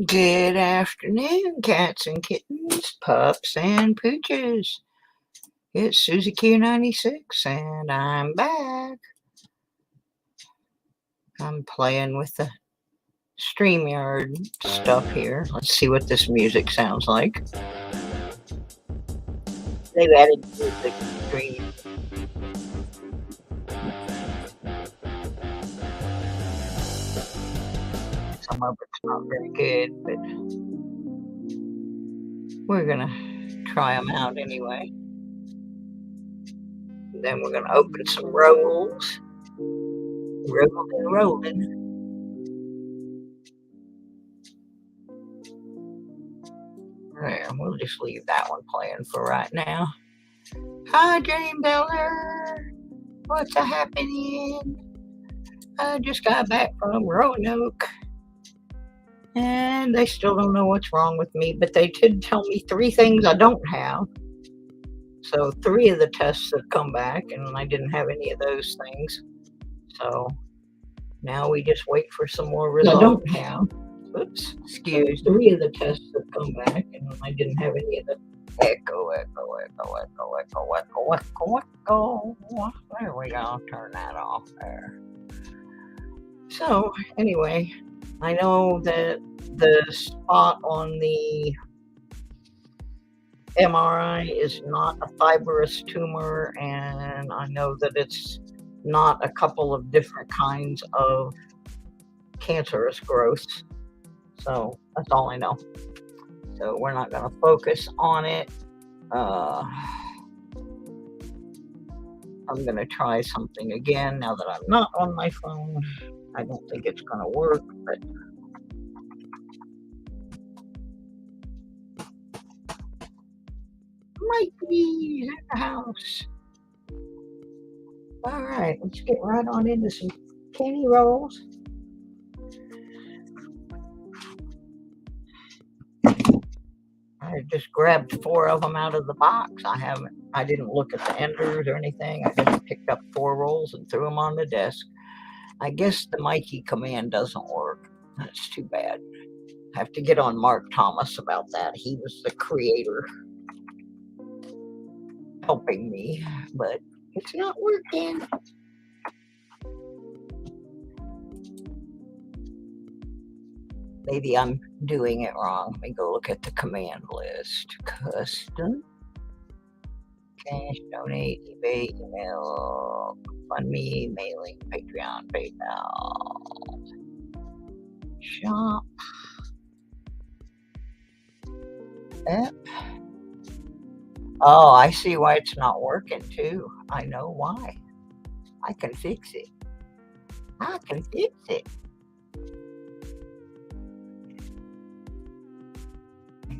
Good afternoon, cats and kittens, pups and pooches. It's Susie Q96, and I'm back. I'm playing with the StreamYard stuff here. Let's see what this music sounds like. They've added music to Stream. Some of it's not very good, but we're gonna try them out anyway. Then we're gonna open some rolls. Rolling. There, we'll just leave that one playing for right now. Hi, Dream Builder. What's a happening? I just got back from Roanoke, and they still don't know what's wrong with me, but they did tell me 3 things I don't have. So 3 of the tests have come back, and I didn't have any of those things. So now we just wait for some more results. I don't have. Oops, excuse. 3 of the tests have come back, and I didn't have any of the echo. There we go. Turn that off there. So anyway, I know that the spot on the MRI is not a fibrous tumor, and I know that it's not a couple of different kinds of cancerous growths. So that's all I know. So we're not going to focus on it. I'm going to try something again now that I'm not on my phone. I don't think it's going to work, but Mikey's in the house. All right, let's get right on into some candy rolls. I just grabbed 4 of them out of the box. I didn't look at the enders or anything. I just picked up 4 rolls and threw them on the desk. I guess the Mikey command doesn't work. That's too bad. I have to get on Mark Thomas about that. He was the creator helping me, but it's not working. Maybe I'm doing it wrong. Let me go look at the command list. Custom, cash, donate, eBay, email, FundMe, mailing, Patreon, PayPal, shop, app. Oh, I see why it's not working too. I know why. I can fix it. I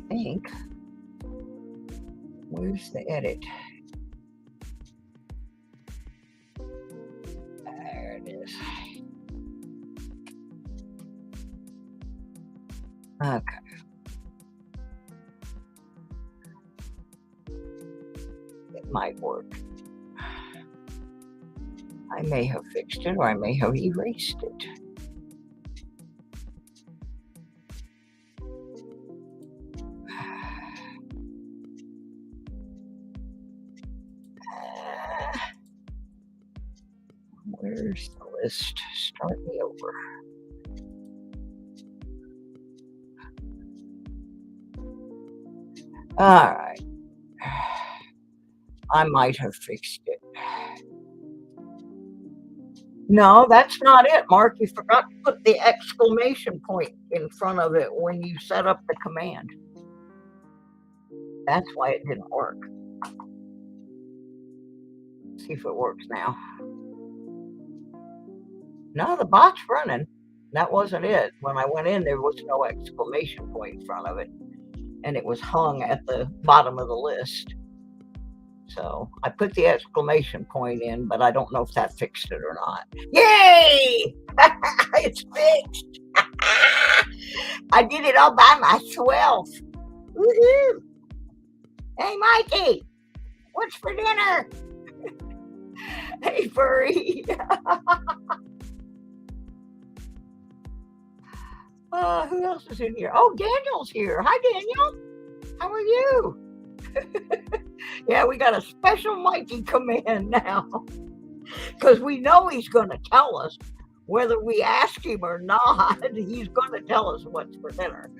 think. Where's the edit? There it is. Okay. It might work. I may have fixed it, or I may have erased it. Where's the list? Start me over. All right. I might have fixed it. No, that's not it, Mark. You forgot to put the exclamation point in front of it when you set up the command. That's why it didn't work. Let's see if it works now. No, the bot's running. That wasn't it. When I went in, there was no exclamation point in front of it, and it was hung at the bottom of the list. So I put the exclamation point in, but I don't know if that fixed it or not. Yay! It's fixed. I did it all by myself. Woohoo! Hey, Mikey, what's for dinner? Hey, furry. Who else is in here? Oh, Daniel's here. Hi, Daniel. How are you? Yeah, we got a special Mikey command now because we know he's going to tell us whether we ask him or not. He's going to tell us what's for dinner.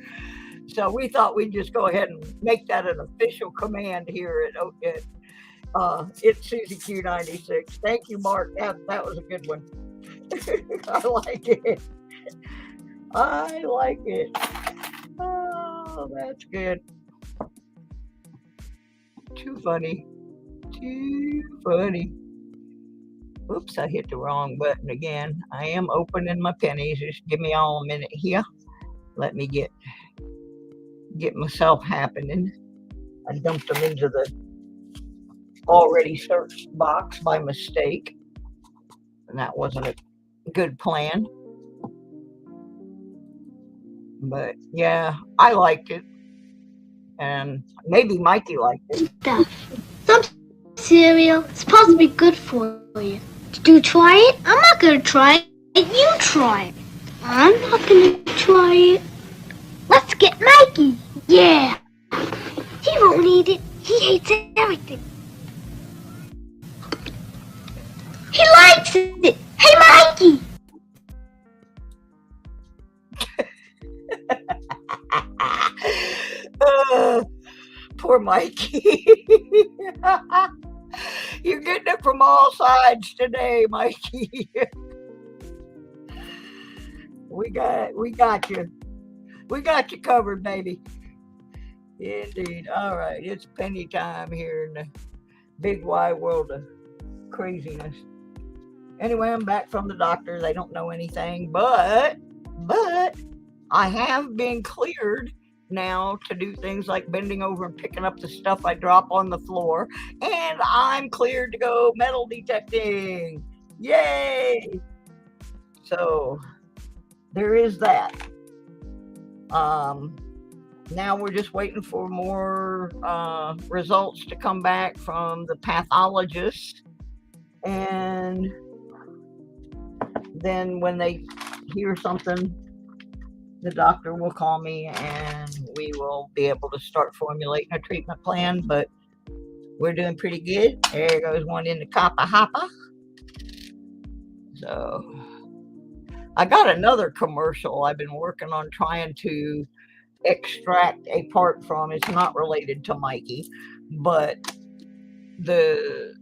So we thought we'd just go ahead and make that an official command here at it's Susie Q96. Thank you, Mark. That was a good one. I like it. I like it. Oh, that's good. Too funny. Too funny. Oops, I hit the wrong button again. I am opening my pennies. Just give me all a minute here. Let me get myself happening. I dumped them into the already searched box by mistake, and that wasn't a good plan. But yeah, I liked it, and maybe Mikey liked it. Some cereal is supposed to be good for you. Did you try it? I'm not gonna try it. You try it. I'm not gonna try it. Let's get Mikey. Yeah. He won't eat it. He hates everything. He likes it. Hey, Mikey. Poor Mikey. You're getting it from all sides today, Mikey. We got you. We got you covered, baby. Indeed. All right, it's penny time here in the big wide world of craziness. Anyway, I'm back from the doctor. They don't know anything, but I have been cleared now to do things like bending over and picking up the stuff I drop on the floor, and I'm cleared to go metal detecting. Yay! So there is that. Now we're just waiting for more results to come back from the pathologist, and then when they hear something, the doctor will call me and we will be able to start formulating a treatment plan. But we're doing pretty good. There goes one in the Kappa Hoppa. So I got another commercial I've been working on trying to extract a part from. It's not related to Mikey, but the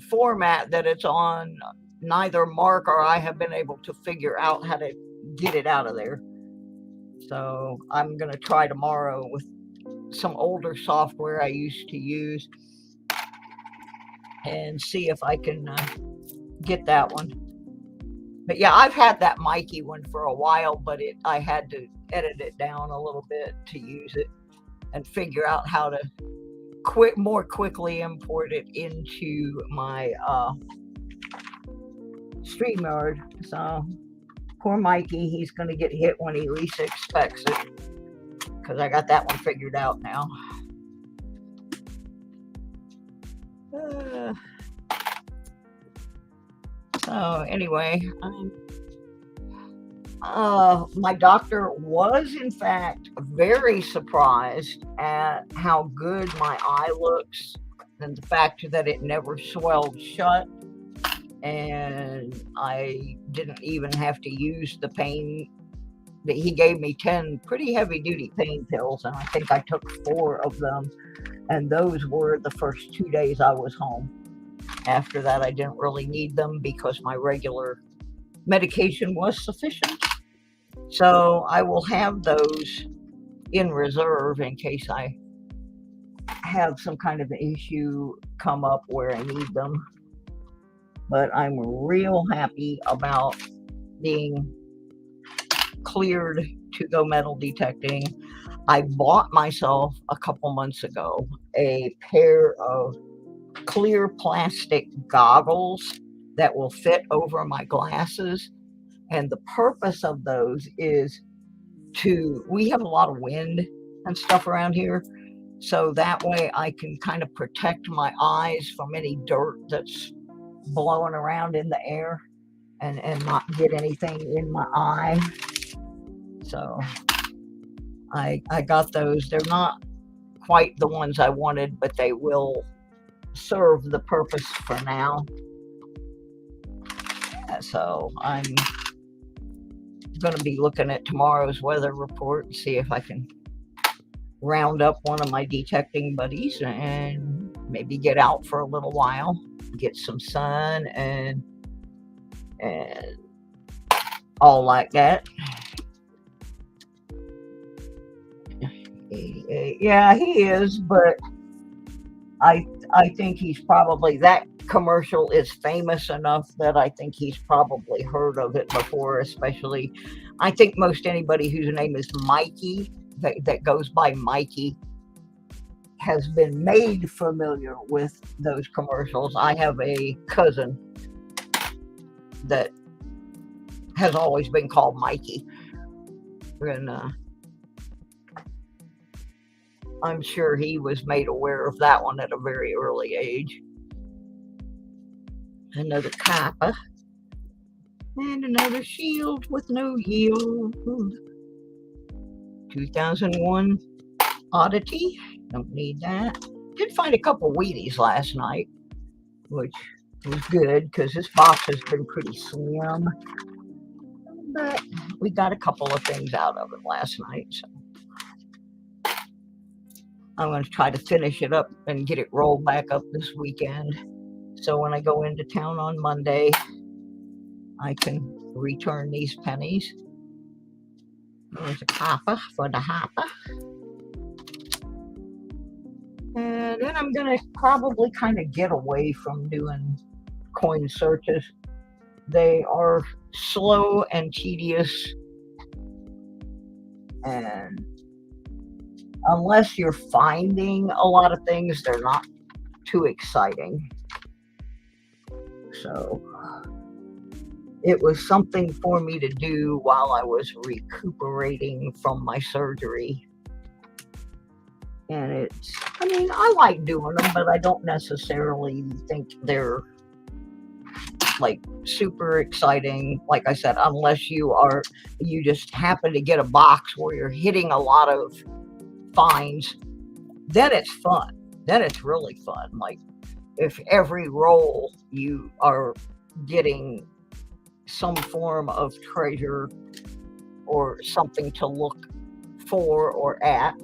format that it's on, neither Mark or I have been able to figure out how to get it out of there. So I'm going to try tomorrow with some older software I used to use and see if I can get that one. But yeah, I've had that Mikey one for a while, but I had to edit it down a little bit to use it and figure out how to more quickly import it into my StreamYard. So poor Mikey, he's going to get hit when he least expects it, because I got that one figured out now. So anyway, my doctor was in fact very surprised at how good my eye looks, and the fact that it never swelled shut, and I didn't even have to use the pain. That he gave me 10 pretty heavy duty pain pills, and I think I took 4 of them, and those were the first 2 days I was home. After that, I didn't really need them because my regular medication was sufficient. So I will have those in reserve in case I have some kind of issue come up where I need them. But I'm real happy about being cleared to go metal detecting. I bought myself a couple months ago a pair of clear plastic goggles that will fit over my glasses. And the purpose of those is we have a lot of wind and stuff around here. So that way I can kind of protect my eyes from any dirt that's blowing around in the air and not get anything in my eye. So I got those. They're not quite the ones I wanted, but they will serve the purpose for now. So I'm going to be looking at tomorrow's weather report and see if I can round up one of my detecting buddies and maybe get out for a little while, get some sun and all like that. Yeah, he is, but I think he's probably, that commercial is famous enough that I think he's probably heard of it before, especially I think most anybody whose name is Mikey, that goes by Mikey, has been made familiar with those commercials. I have a cousin that has always been called Mikey, and I'm sure he was made aware of that one at a very early age. Another Kappa. And another shield with no yield. 2001 Oddity. Don't need that. Did find a couple Wheaties last night, which was good because this box has been pretty slim. But we got a couple of things out of it last night. So I'm going to try to finish it up and get it rolled back up this weekend. So when I go into town on Monday, I can return these pennies. There's a Kappa for the Hopper. And then I'm going to probably kind of get away from doing coin searches. They are slow and tedious. And unless you're finding a lot of things, they're not too exciting. So it was something for me to do while I was recuperating from my surgery. And I like doing them, but I don't necessarily think they're like super exciting. Like I said, unless you just happen to get a box where you're hitting a lot of finds, then it's fun. Then it's really fun. Like if every roll you are getting some form of treasure or something to look for or at.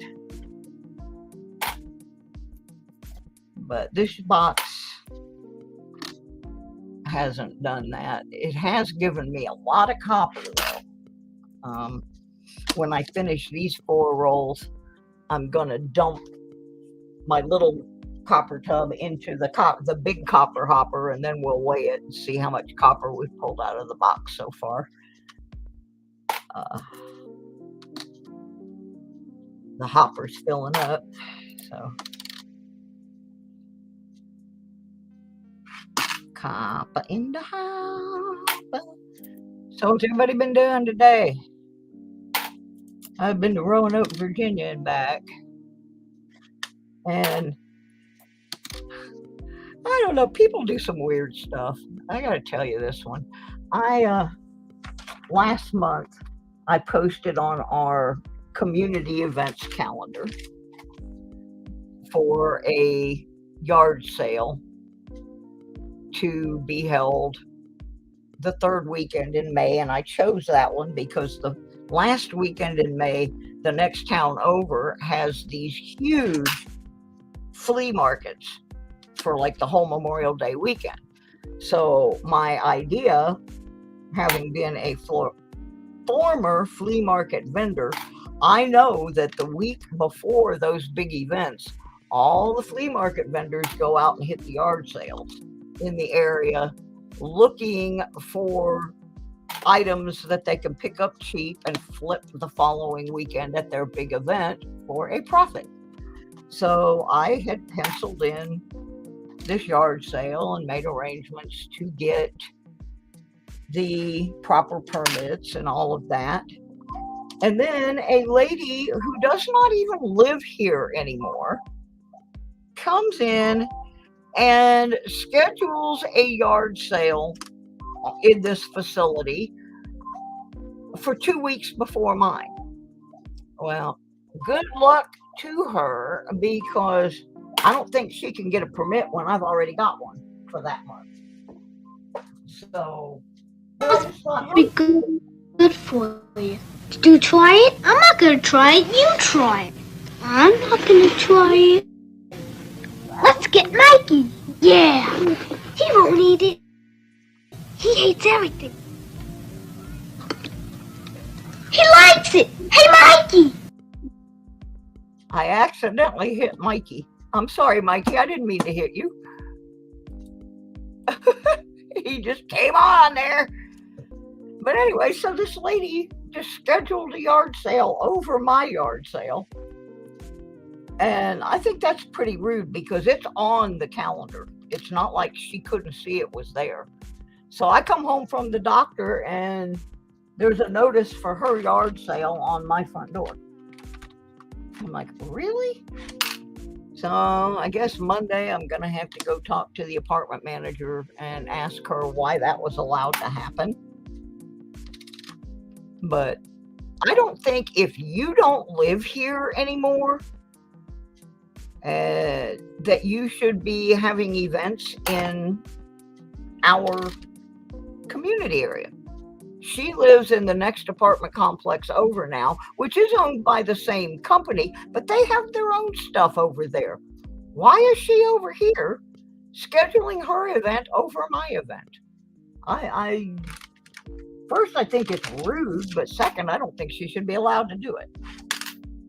But this box hasn't done that. It has given me a lot of copper though. When I finish these 4 rolls, I'm gonna dump my little copper tub into the big copper hopper, and then we'll weigh it and see how much copper we've pulled out of the box so far. The hopper's filling up, so copper in the hopper. So what's everybody been doing today? I've been to Roanoke, Virginia and back, and I don't know, people do some weird stuff. I gotta tell you this one. Last month I posted on our community events calendar for a yard sale to be held the 3rd weekend in May, and I chose that one because the last weekend in May, the next town over has these huge flea markets for like the whole Memorial Day weekend. So my idea, having been a former flea market vendor, I know that the week before those big events, all the flea market vendors go out and hit the yard sales in the area looking for items that they can pick up cheap and flip the following weekend at their big event for a profit. So I had penciled in this yard sale and made arrangements to get the proper permits and all of that. And then a lady who does not even live here anymore comes in and schedules a yard sale in this facility for 2 weeks before mine. Well, good luck to her because I don't think she can get a permit when I've already got one for that month. So I just thought, Be good for you. Did you try it? I'm not gonna try it. You try it. I'm not gonna try it. Let's get Mikey. Yeah. He won't need it. He hates everything. He likes it. Hey, Mikey. I accidentally hit Mikey. I'm sorry, Mikey. I didn't mean to hit you. He just came on there. But anyway, so this lady just scheduled a yard sale over my yard sale. And I think that's pretty rude because it's on the calendar. It's not like she couldn't see it was there. So I come home from the doctor and there's a notice for her yard sale on my front door. I'm like, really? So I guess Monday I'm going to have to go talk to the apartment manager and ask her why that was allowed to happen. But I don't think if you don't live here anymore, that you should be having events in our community area. She lives in the next apartment complex over now, which is owned by the same company, but they have their own stuff over there. Why is she over here scheduling her event over my event? First, I think it's rude, but second, I don't think she should be allowed to do it.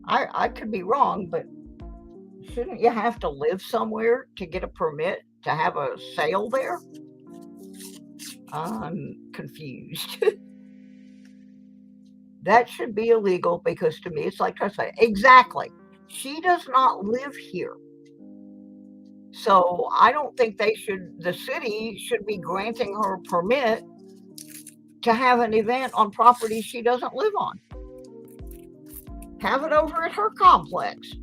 I could be wrong, but shouldn't you have to live somewhere to get a permit to have a sale there? I'm confused. That should be illegal because to me, it's like I say, exactly. She does not live here. So I don't think the city should be granting her a permit to have an event on property she doesn't live on. Have it over at her complex.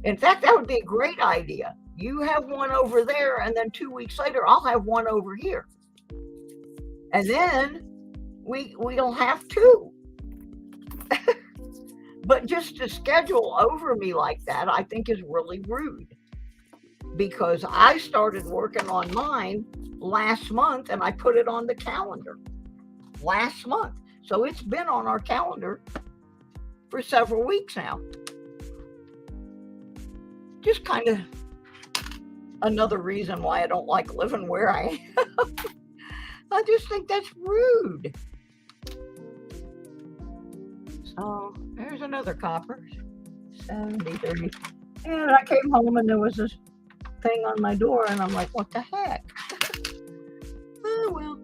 In fact, that would be a great idea. You have one over there, and then 2 weeks later, I'll have one over here. And then we'll have two. But just to schedule over me like that, I think is really rude. Because I started working on mine last month, and I put it on the calendar last month. So it's been on our calendar for several weeks now. Just kind of another reason why I don't like living where I am. I just think that's rude. So there's another copper, 70-30. And I came home and there was this thing on my door and I'm like, what the heck? Oh, well.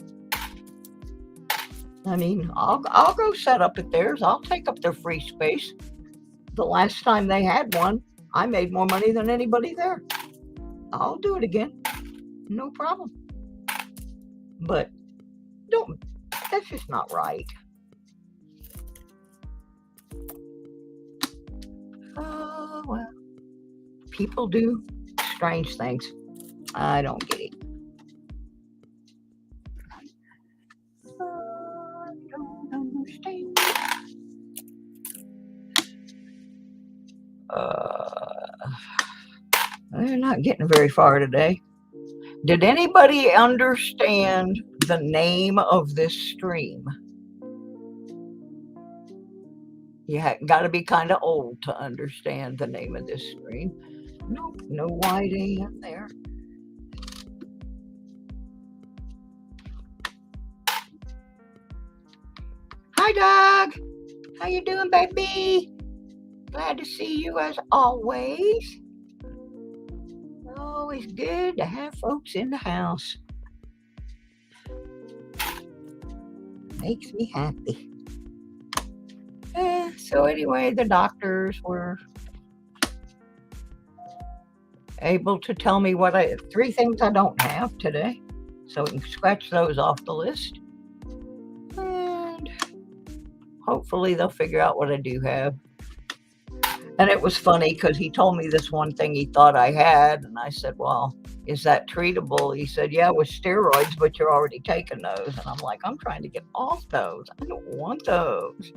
I mean, I'll go set up at theirs. I'll take up their free space. The last time they had one, I made more money than anybody there. I'll do it again. No problem. But that's just not right. Oh, well. People do strange things. I don't get it. I don't understand. We're not getting very far today. Did anybody understand the name of this stream? You got to be kind of old to understand the name of this stream. Nope, no white in there. Hi, Doug. How you doing, baby? Glad to see you as always. Always good to have folks in the house. Makes me happy. So anyway, the doctors were able to tell me 3 things I don't have today. So we can scratch those off the list. And hopefully they'll figure out what I do have. And it was funny because he told me this one thing he thought I had. And I said, well, is that treatable? He said, yeah, with steroids, but you're already taking those. And I'm like, I'm trying to get off those. I don't want those.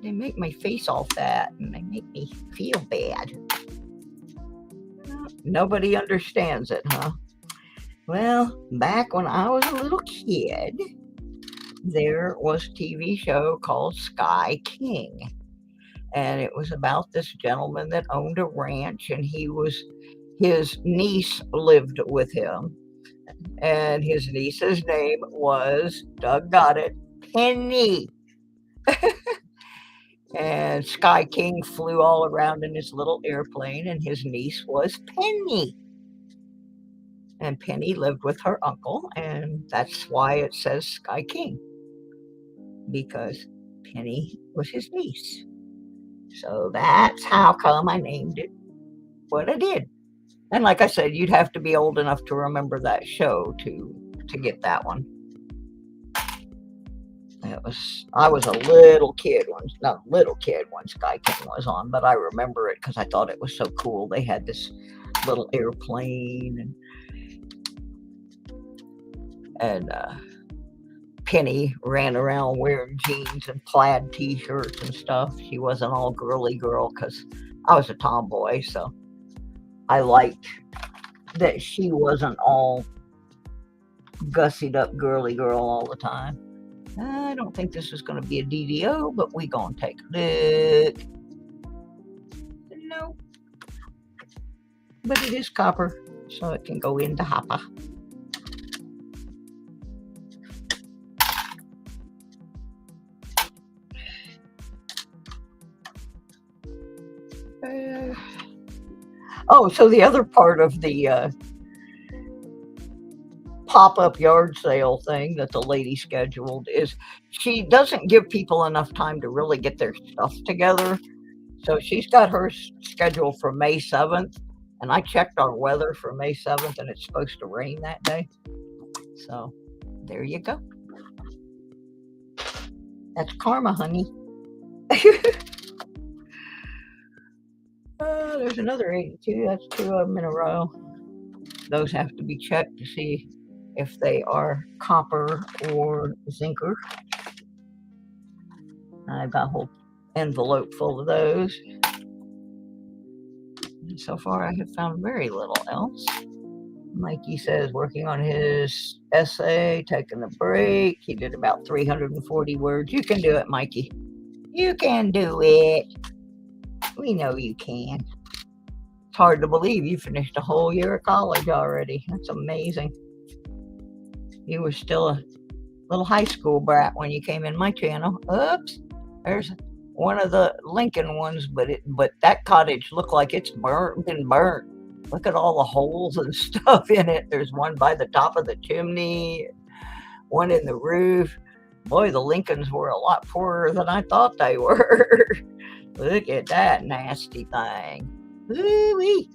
They make my face all fat and they make me feel bad. Nobody understands it, huh? Well, back when I was a little kid, there was a TV show called Sky King. And it was about this gentleman that owned a ranch, and his niece lived with him. And his niece's name was, Doug got it, Penny. And Sky King flew all around in his little airplane, and his niece was Penny. And Penny lived with her uncle, and that's why it says Sky King, because Penny was his niece. So that's how come I named it what I did. And like I said, you'd have to be old enough to remember that show to get that one. I was a little kid when Sky King was on, but I remember it because I thought it was so cool. They had this little airplane, and Penny ran around wearing jeans and plaid t-shirts and stuff. She wasn't all girly girl because I was a tomboy, so I liked that she wasn't all gussied up girly girl all the time. I don't think this is going to be a DDO, but we're going to take a look. No. But it is copper, so it can go into hopper. So the other part of the pop-up yard sale thing that the lady scheduled is she doesn't give people enough time to really get their stuff together. So she's got her scheduled for May 7th, and I checked our weather for May 7th, and it's supposed to rain that day. So there you go. That's karma, honey. There's another 82. That's 2 of them in a row. Those have to be checked to see if they are copper or zincer. I've got a whole envelope full of those. And so far, I have found very little else. Mikey says working on his essay, taking a break. He did about 340 words. You can do it, Mikey. You can do it. We know you can. It's hard to believe you finished a whole year of college already. That's amazing. You were still a little high school brat when you came in my channel. Oops, there's one of the Lincoln ones, but that cottage looked like it's been burnt. Look at all the holes and stuff in it. There's one by the top of the chimney, one in the roof. Boy, the Lincolns were a lot poorer than I thought they were. Look at that nasty thing. Woo-wee.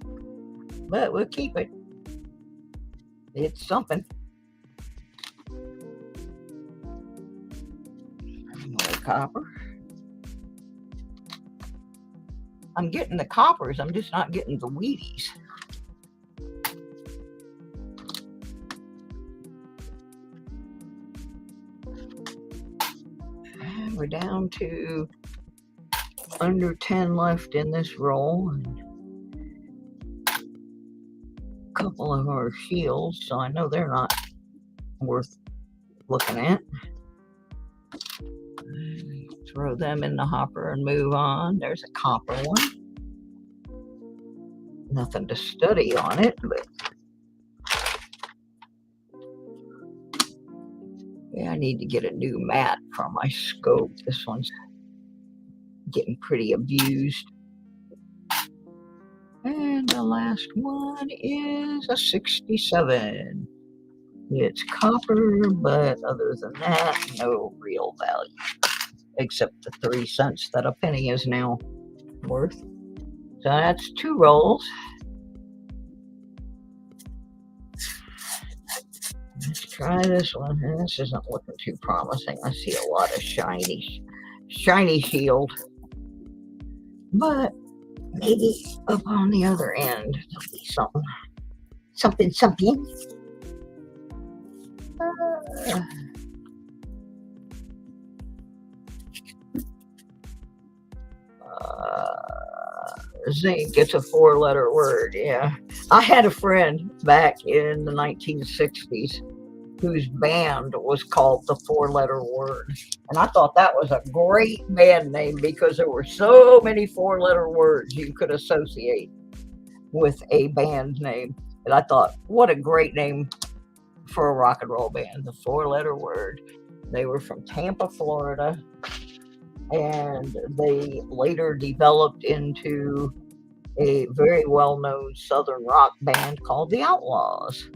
But we'll keep it. It's something. More copper. I'm getting the coppers. I'm just not getting the Wheaties. And we're down to under 10 left in this roll. And a couple of our shields, so I know they're not worth looking at. Throw them in the hopper and move on. There's a copper one. Nothing to study on it, but yeah, I need to get a new mat for my scope. This one's getting pretty abused. And the last one is a 67. It's copper, but other than that, no real value. Except the 3 cents that a penny is now worth. So that's 2 rolls. Let's try this one. This isn't looking too promising. I see a lot of shiny shield. But maybe up on the other end there'll be something. something, something. Uh, Zinc, it's a 4-letter word, yeah. I had a friend back in the 1960s whose band was called the 4-letter word. And I thought that was a great band name because there were so many 4-letter words you could associate with a band name. And I thought, what a great name for a rock and roll band, the 4-letter word. They were from Tampa, Florida, and they later developed into a very well-known Southern rock band called the Outlaws.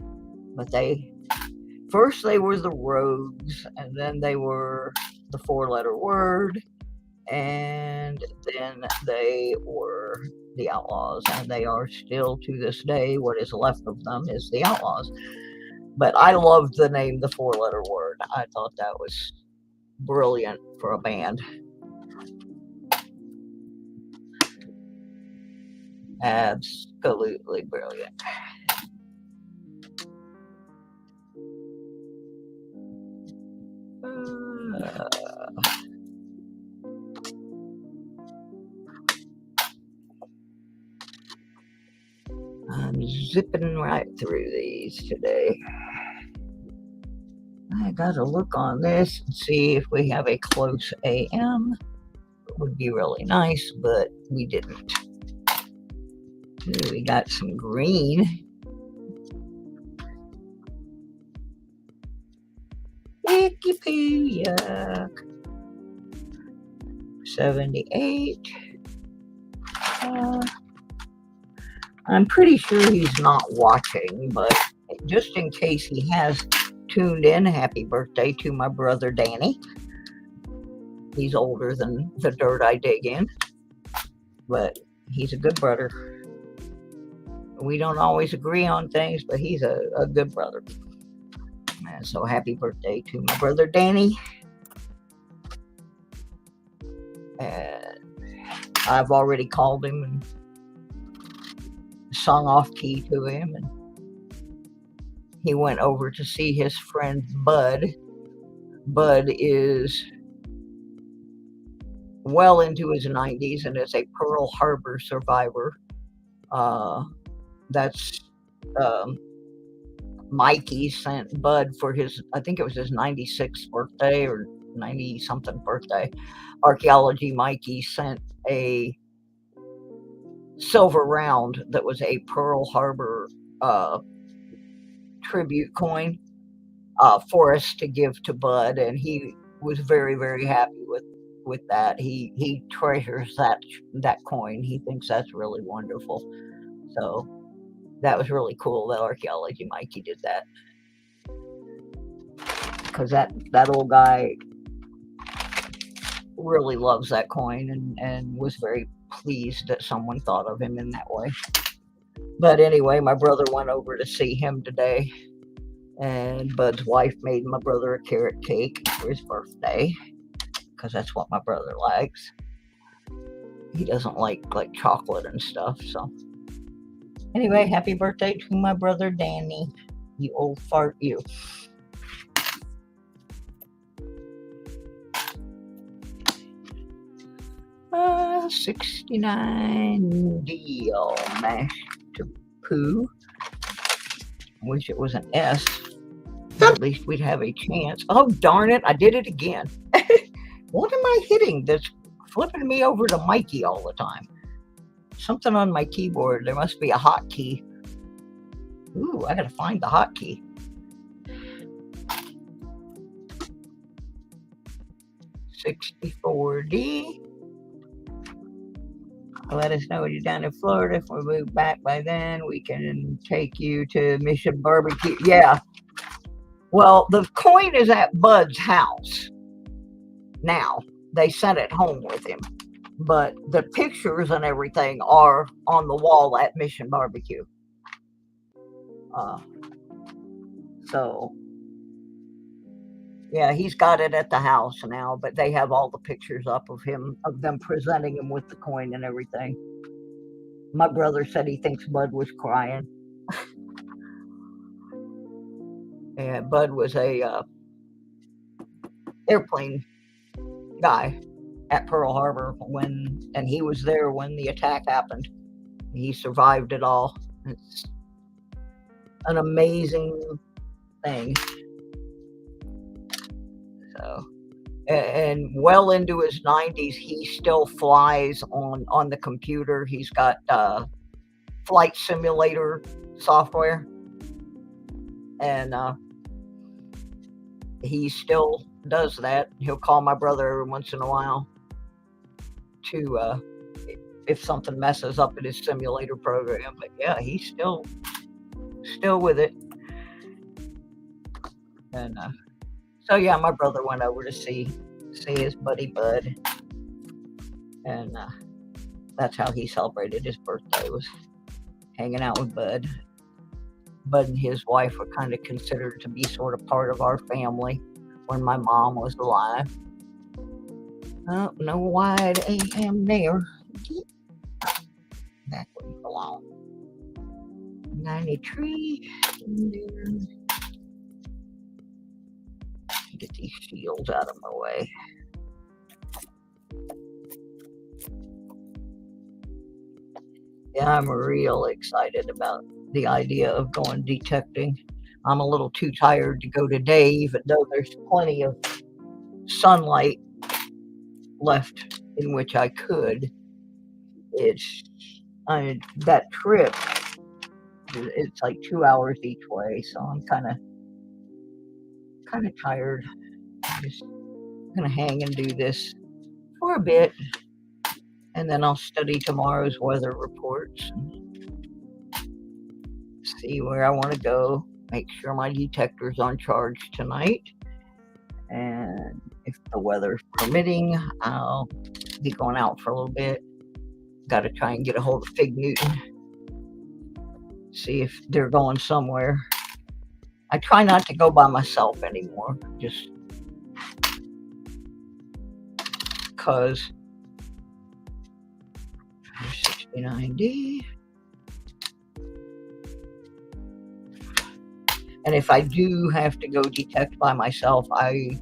But first they were the Rogues, and then they were the 4-letter word, and then they were the Outlaws, and they are still to this day. What is left of them is the Outlaws. But I loved the name the 4-letter word. I thought that was brilliant for a band. Absolutely brilliant. I'm zipping right through these today. I gotta look on this and see if we have a close AM. It would be really nice, but we didn't. Ooh, we got some green. Icky poo, yuck. 78. I'm pretty sure he's not watching, but just in case he has tuned in, happy birthday to my brother Danny. He's older than the dirt I dig in, but he's a good brother. We don't always agree on things, but he's a good brother. And so happy birthday to my brother Danny. And I've already called him and sung off key to him, and he went over to see his friend Bud. Bud is well into his 90s and is a Pearl Harbor survivor. That's Mikey sent Bud for his, I think it was his 96th birthday or 90 something birthday. Archaeology Mikey sent a silver round that was a Pearl Harbor tribute coin for us to give to Bud, and he was very, very happy with that. He treasures that coin. He thinks that's really wonderful. So that was really cool that Archaeology Mikey did that, because that old guy really loves that coin and was very pleased that someone thought of him in that way. But anyway, my brother went over to see him today, and Bud's wife made my brother a carrot cake for his birthday, because that's what my brother likes. He doesn't like chocolate and stuff. So anyway, happy birthday to my brother Danny, you old fart you. Uh, 69 deal mashed to poo. I wish it was an S. At least we'd have a chance. Oh, darn it. I did it again. What am I hitting that's flipping me over to Mikey all the time? Something on my keyboard. There must be a hotkey. Ooh, I gotta find the hotkey. $64D. Let us know when you're down in Florida. If we move back by then, we can take you to Mission Barbecue. Yeah. Well, the coin is at Bud's house now. They sent it home with him. But the pictures and everything are on the wall at Mission Barbecue. So, yeah, he's got it at the house now, but they have all the pictures up of them presenting him with the coin and everything. My brother said he thinks Bud was crying. And Bud was a airplane guy at Pearl Harbor and he was there when the attack happened. He survived it all. It's an amazing thing. So, and well into his 90s, he still flies on the computer. He's got flight simulator software, and he still does that. He'll call my brother every once in a while to if something messes up in his simulator program. But yeah, he's still with it. And so yeah, my brother went over to see his buddy Bud, and that's how he celebrated his birthday, was hanging out with Bud. Bud and his wife were kind of considered to be sort of part of our family when my mom was alive. Oh, no wide AM there. That wouldn't belong. 93. Get these shields out of my way. Yeah, I'm real excited about the idea of going detecting. I'm a little too tired to go today, even though there's plenty of sunlight left in which I could. That trip, it's like 2 hours each way, so I'm kind of tired. I'm just gonna hang and do this for a bit, and then I'll study tomorrow's weather reports and see where I want to go. Make sure my detector's on charge tonight, and if the weather's permitting, I'll be going out for a little bit. Got to try and get a hold of Fig Newton, see if they're going somewhere. I try not to go by myself anymore, just because 69D. And if I do have to go detect by myself, I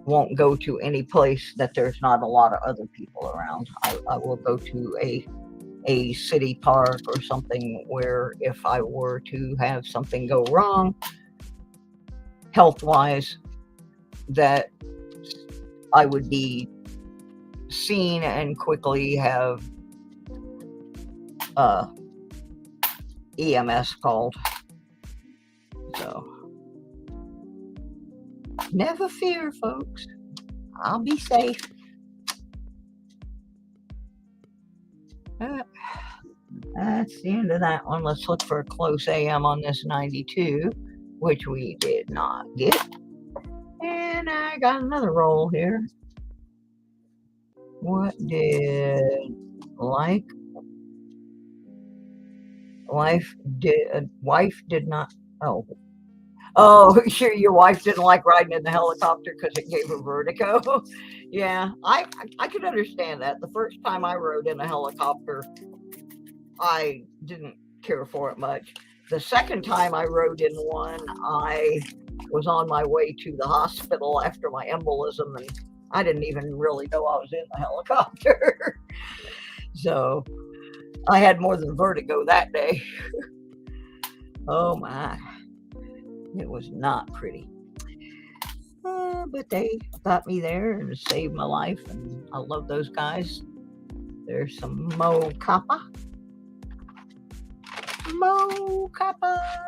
won't go to any place that there's not a lot of other people around. I will go to a city park or something where if I were to have something go wrong health-wise, that I would be seen and quickly have EMS called. So never fear, folks. I'll be safe. That's the end of that one. Let's look for a close AM on this 92, which we did not get. And I got another roll here. What did wife did not, sure, your wife didn't like riding in the helicopter because it gave her vertigo. Yeah, I could understand that. The first time I rode in a helicopter, I didn't care for it much. The second time I rode in one, I was on my way to the hospital after my embolism, and I didn't even really know I was in the helicopter. So I had more than vertigo that day. Oh my, it was not pretty. But they got me there and saved my life, and I love those guys. There's some Mo Kappa. Mo Kappa.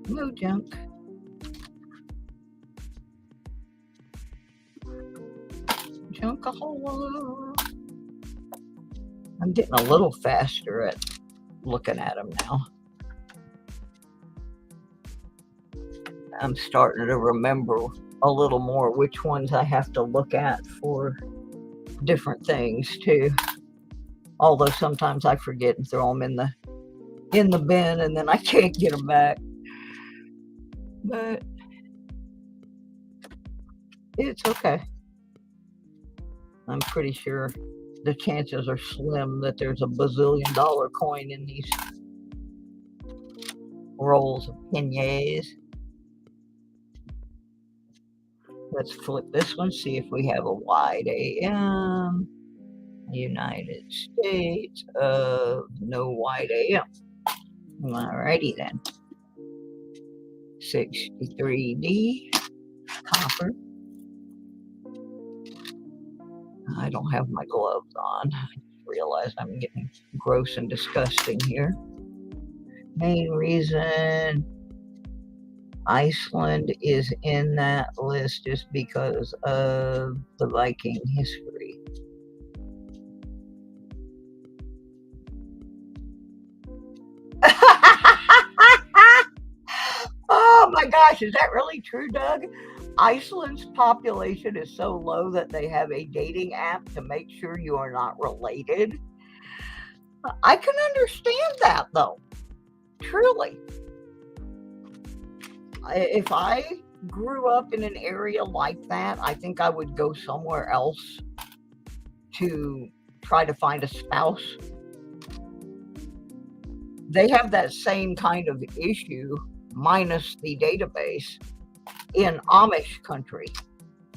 No junk. Junkahola. I'm getting a little faster at looking at them now. I'm starting to remember a little more which ones I have to look at for different things too. Although sometimes I forget and throw them in the bin, and then I can't get them back. But it's okay. I'm pretty sure the chances are slim that there's a bazillion-dollar coin in these rolls of beignets. Let's flip this one, see if we have a wide AM. United States of no wide AM. Alrighty then. 63D, copper. I don't have my gloves on. I realize I'm getting gross and disgusting here. Main reason Iceland is in that list is because of the Viking history. Oh my gosh, is that really true, Doug? Iceland's population is so low that they have a dating app to make sure you are not related. I can understand that, though. Truly. If I grew up in an area like that, I think I would go somewhere else to try to find a spouse. They have that same kind of issue, minus the database, in Amish country.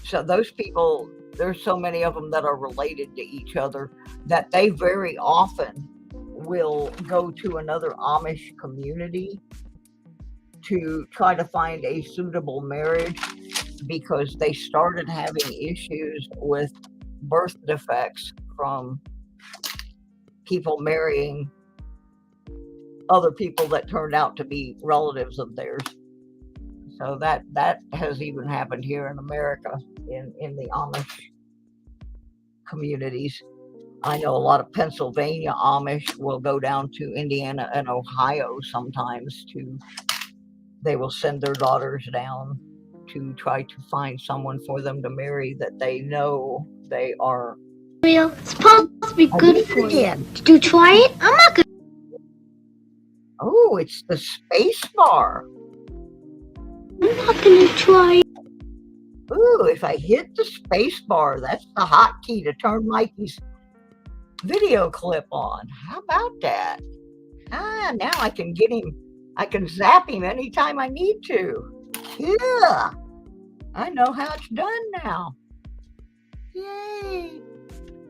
So those people, there's so many of them that are related to each other that they very often will go to another Amish community to try to find a suitable marriage because they started having issues with birth defects from people marrying other people that turned out to be relatives of theirs. So that has even happened here in America in the Amish communities. I know a lot of Pennsylvania Amish will go down to Indiana and Ohio sometimes they will send their daughters down to try to find someone for them to marry that they know they are. It's supposed to be good for you. Did you try it? I'm not gonna. Oh, it's the space bar. I'm not gonna try it. Ooh, if I hit the space bar, that's the hotkey to turn Mikey's video clip on. How about that? Now I can get him. I can zap him anytime I need to. Yeah, I know how it's done now. Yay.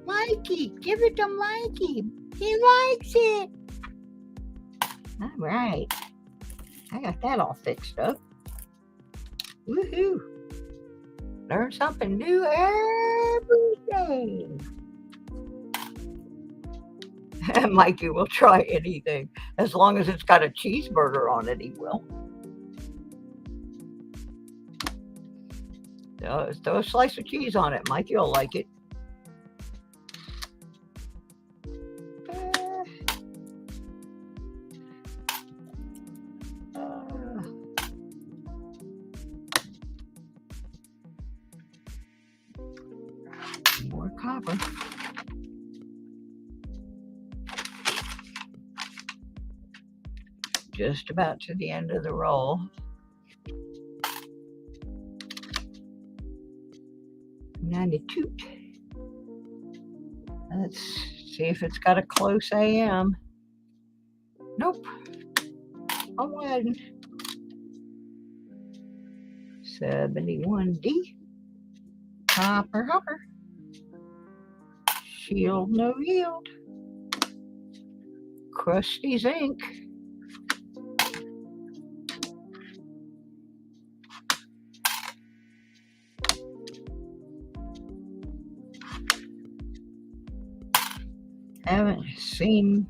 Mikey, give it to Mikey. He likes it. All right. I got that all fixed up. Woohoo. Learn something new every day. Mikey will try anything. As long as it's got a cheeseburger on it, he will. Throw a slice of cheese on it. Mikey will like it. More copper. Just about to the end of the roll. $92. Let's see if it's got a close AM. Nope. Oh, one. 71D. Hopper. Shield no yield. Krusty's ink. Haven't seen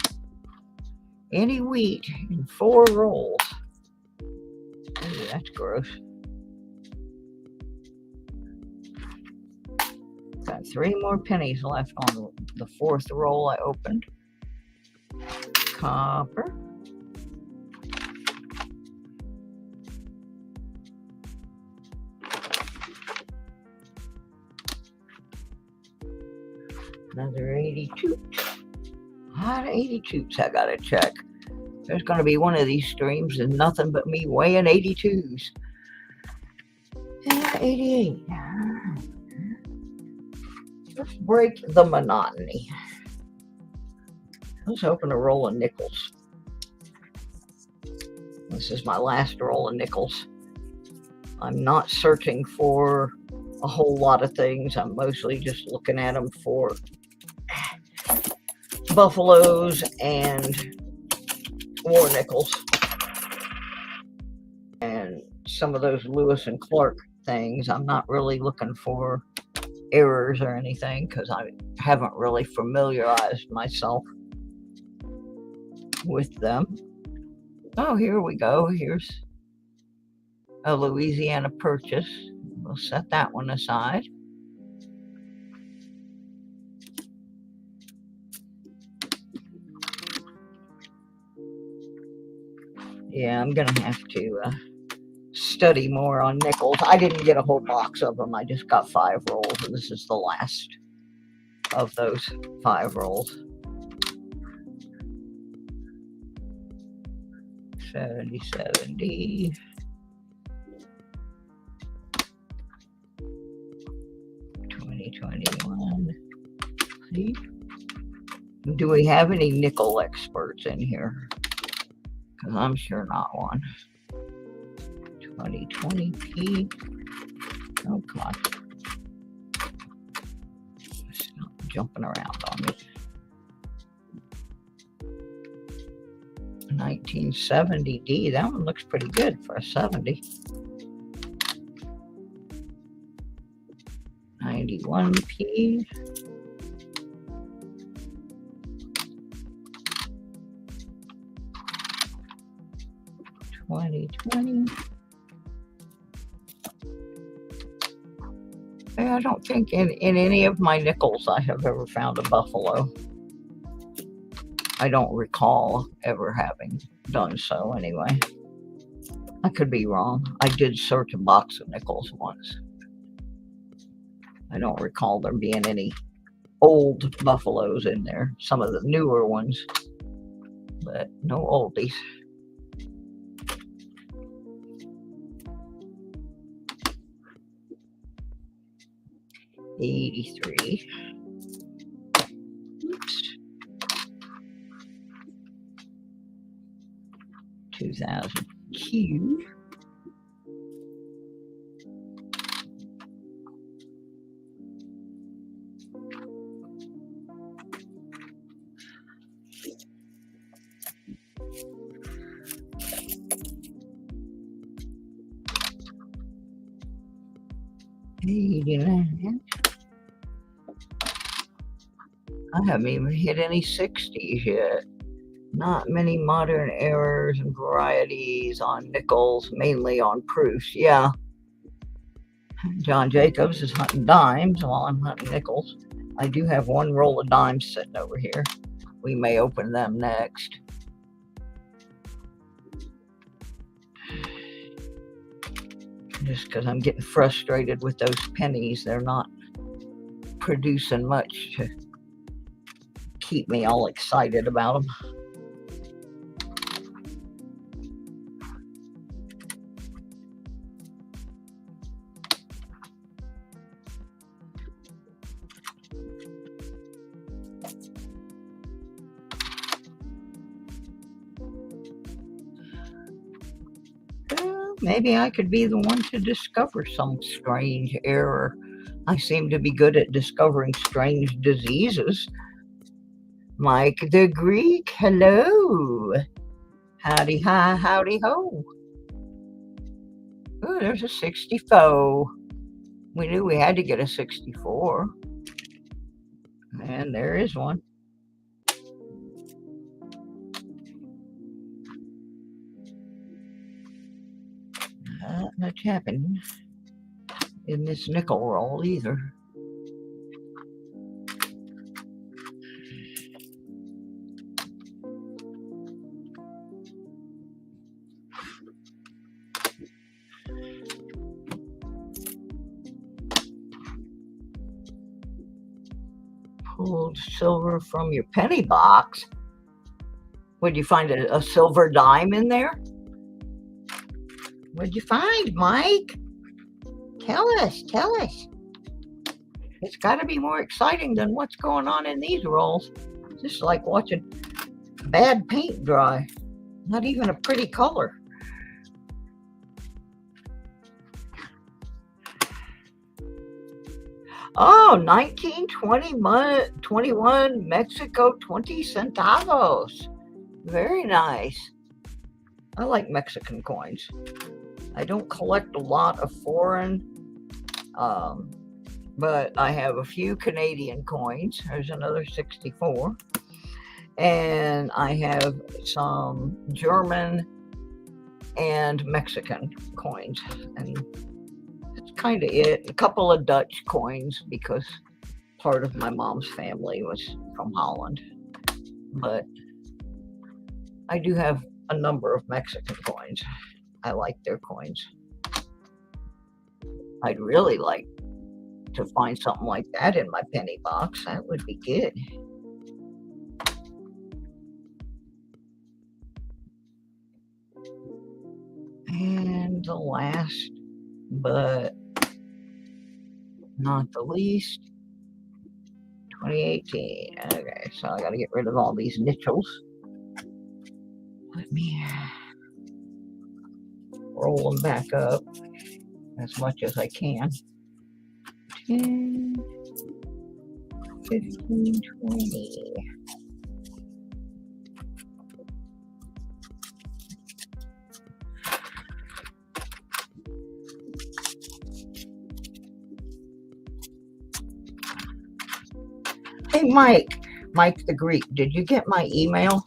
any wheat in 4 rolls. Ooh, that's gross. Got 3 more pennies left on the 4th roll I opened. Copper. Another 82. Lot of 82s I gotta check. There's gonna be one of these streams and nothing but me weighing 82s. 88. Let's break the monotony. Let's open a roll of nickels. This is my last roll of nickels. I'm not searching for a whole lot of things. I'm mostly just looking at them for buffaloes and war nickels. And some of those Lewis and Clark things, I'm not really looking for errors or anything because I haven't really familiarized myself with them. Oh, here we go. Here's a Louisiana Purchase. We'll set that one aside. Yeah, I'm gonna have to study more on nickels. I didn't get a whole box of them. I just got 5 rolls, and this is the last of those 5 rolls. 70. 2021. See? Do we have any nickel experts in here? Because I'm sure not one. 2020p. Oh, come on. It's not jumping around on me. 1970D. That one looks pretty good for a 70. 91p. 2020. I don't think in any of my nickels I have ever found a buffalo. I don't recall ever having done so anyway. I could be wrong. I did search a box of nickels once. I don't recall there being any old buffaloes in there. Some of the newer ones, but no oldies. $83. Oops. 2000 Q. $89. I haven't even hit any 60s yet. Not many modern errors and varieties on nickels, mainly on proofs. Yeah. John Jacobs is hunting dimes while I'm hunting nickels. I do have 1 roll of dimes sitting over here. We may open them next. Just because I'm getting frustrated with those pennies. They're not producing much to keep me all excited about them. Maybe I could be the one to discover some strange error. I seem to be good at discovering strange diseases. Mike the Greek, hello. Howdy hi, howdy ho. Oh, there's a 64. We knew we had to get a 64. And there is one. Not much happening in this nickel roll either. Pulled silver from your penny box. Would you find a silver dime in there? What'd you find, Mike? Tell us, tell us. It's got to be more exciting than what's going on in these rolls. It's just like watching bad paint dry. Not even a pretty color. Oh, 1921 Mexico 20 centavos. Very nice. I like Mexican coins. I don't collect a lot of foreign, but I have a few Canadian coins. There's another 64. And I have some German and Mexican coins. And that's kind of it. A couple of Dutch coins because part of my mom's family was from Holland. But I do have a number of Mexican coins. I like their coins. I'd really like to find something like that in my penny box. That would be good. And the last, but not the least, 2018. Okay, so I gotta get rid of all these nickels. Let me roll them back up as much as I can. 10, 15, 20. Hey, Mike the Greek, did you get my email?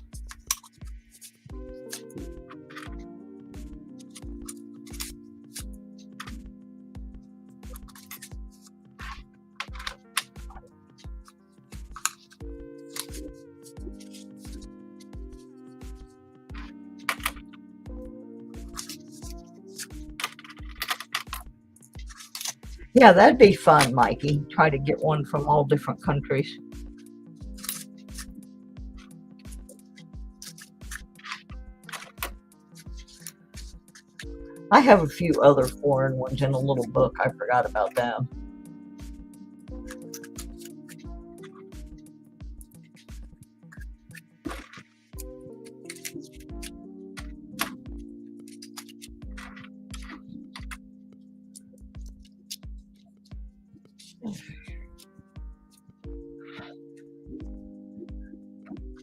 Yeah, that'd be fun, Mikey. Try to get one from all different countries. I have a few other foreign ones in a little book. I forgot about them.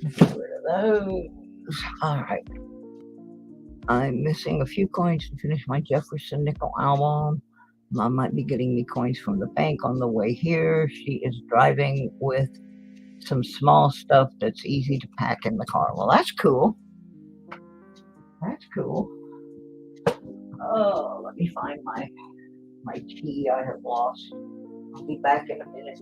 Get rid of those. All right. I'm missing a few coins to finish my Jefferson nickel album. Mom might be getting me coins from the bank on the way here. She is driving with some small stuff that's easy to pack in the car. Well, that's cool. That's cool. Oh, let me find my key I have lost. I'll be back in a minute.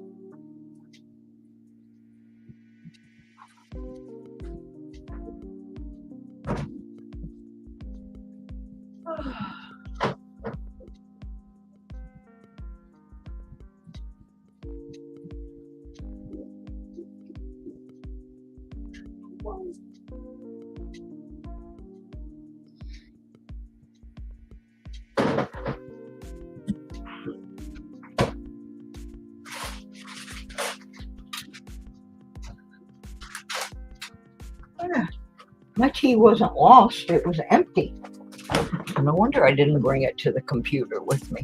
My key wasn't lost, it was empty. No wonder I didn't bring it to the computer with me.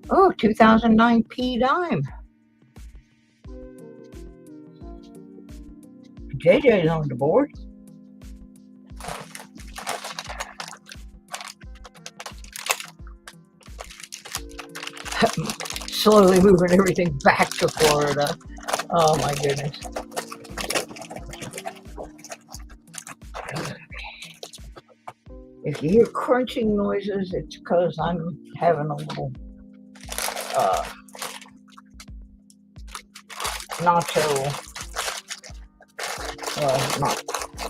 Oh, 2009 P dime. JJ's on the board. Slowly moving everything back to Florida. Oh my goodness. If you hear crunching noises, it's because I'm having a little nacho, well, not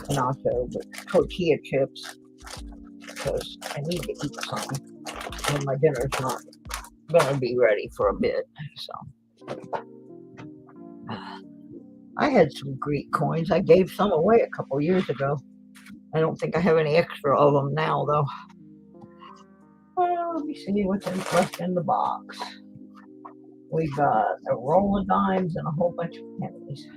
nacho, but tortilla chips, because I need to eat something, and my dinner's not going to be ready for a bit, so. I had some Greek coins. I gave some away a couple years ago. I don't think I have any extra of them now, though. Well, let me see what's left in the box. We got a roll of dimes and a whole bunch of pennies.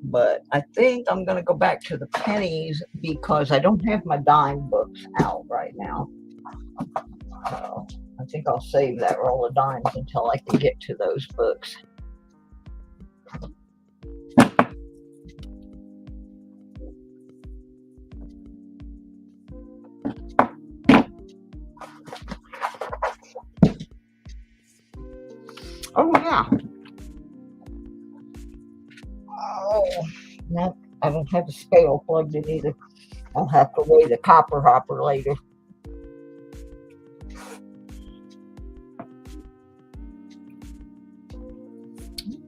But I think I'm going to go back to the pennies because I don't have my dime books out right now. So I think I'll save that roll of dimes until I can get to those books. Oh, yeah. Oh, no, I don't have the scale plugged in either. I'll have to weigh the copper hopper later.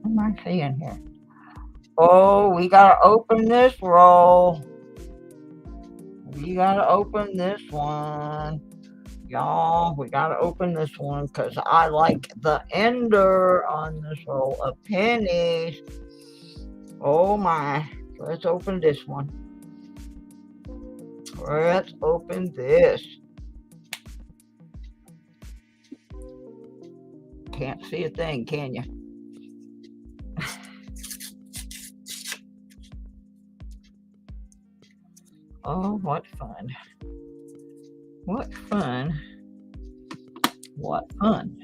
What am I seeing here? Oh, we gotta open this roll. We gotta open this one. Y'all, we gotta open this one because I like the ender on this roll of pennies. Oh my. Let's open this one. Let's open this. Can't see a thing, can you? Oh, what fun. What fun. What fun.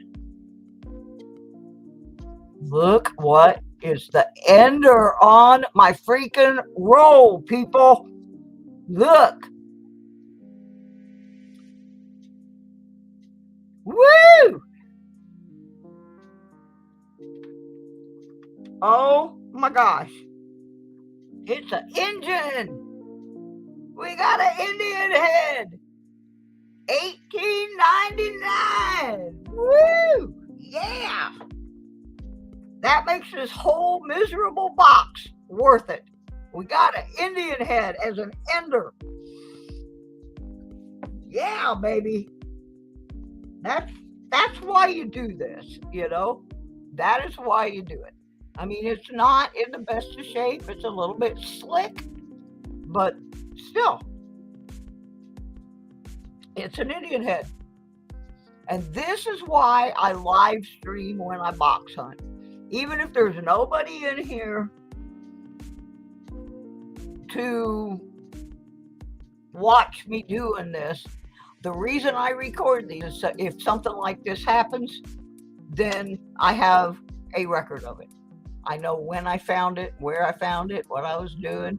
Look what is the ender on my freaking roll, people. Look. Woo! Oh my gosh. It's an engine. We got an Indian head. 1899. Woo! Yeah. That makes this whole miserable box worth it. We got an Indian head as an ender. Yeah, baby. That's why you do this, you know? That is why you do it. I mean, it's not in the best of shape. It's a little bit slick, but still, it's an Indian head. And this is why I live stream when I box hunt. Even if there's nobody in here to watch me doing this, the reason I record these is if something like this happens, then I have a record of it. I know when I found it, where I found it, what I was doing.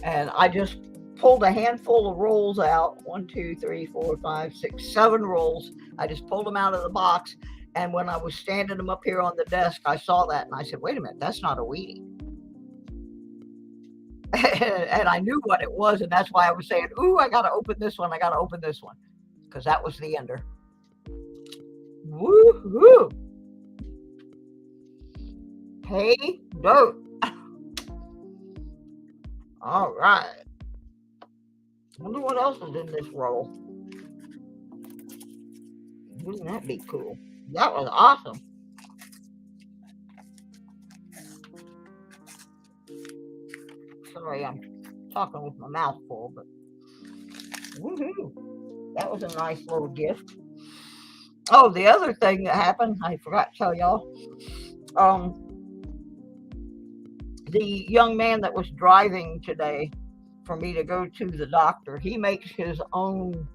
And I just pulled a handful of rolls out. 1, 2, 3, 4, 5, 6, 7 rolls. I just pulled them out of the box. And when I was standing them up here on the desk, I saw that and I said, wait a minute, that's not a Wheatie. And I knew what it was, and that's why I was saying, ooh, I got to open this one. I got to open this one. Because that was the ender. Woo-hoo. Hey, dirt. All right. Wonder what else is in this roll. Wouldn't that be cool? That was awesome. Sorry, I'm talking with my mouth full, but woohoo! That was a nice little gift. Oh, the other thing that happened, I forgot to tell y'all. The young man that was driving today for me to go to the doctor, he makes his own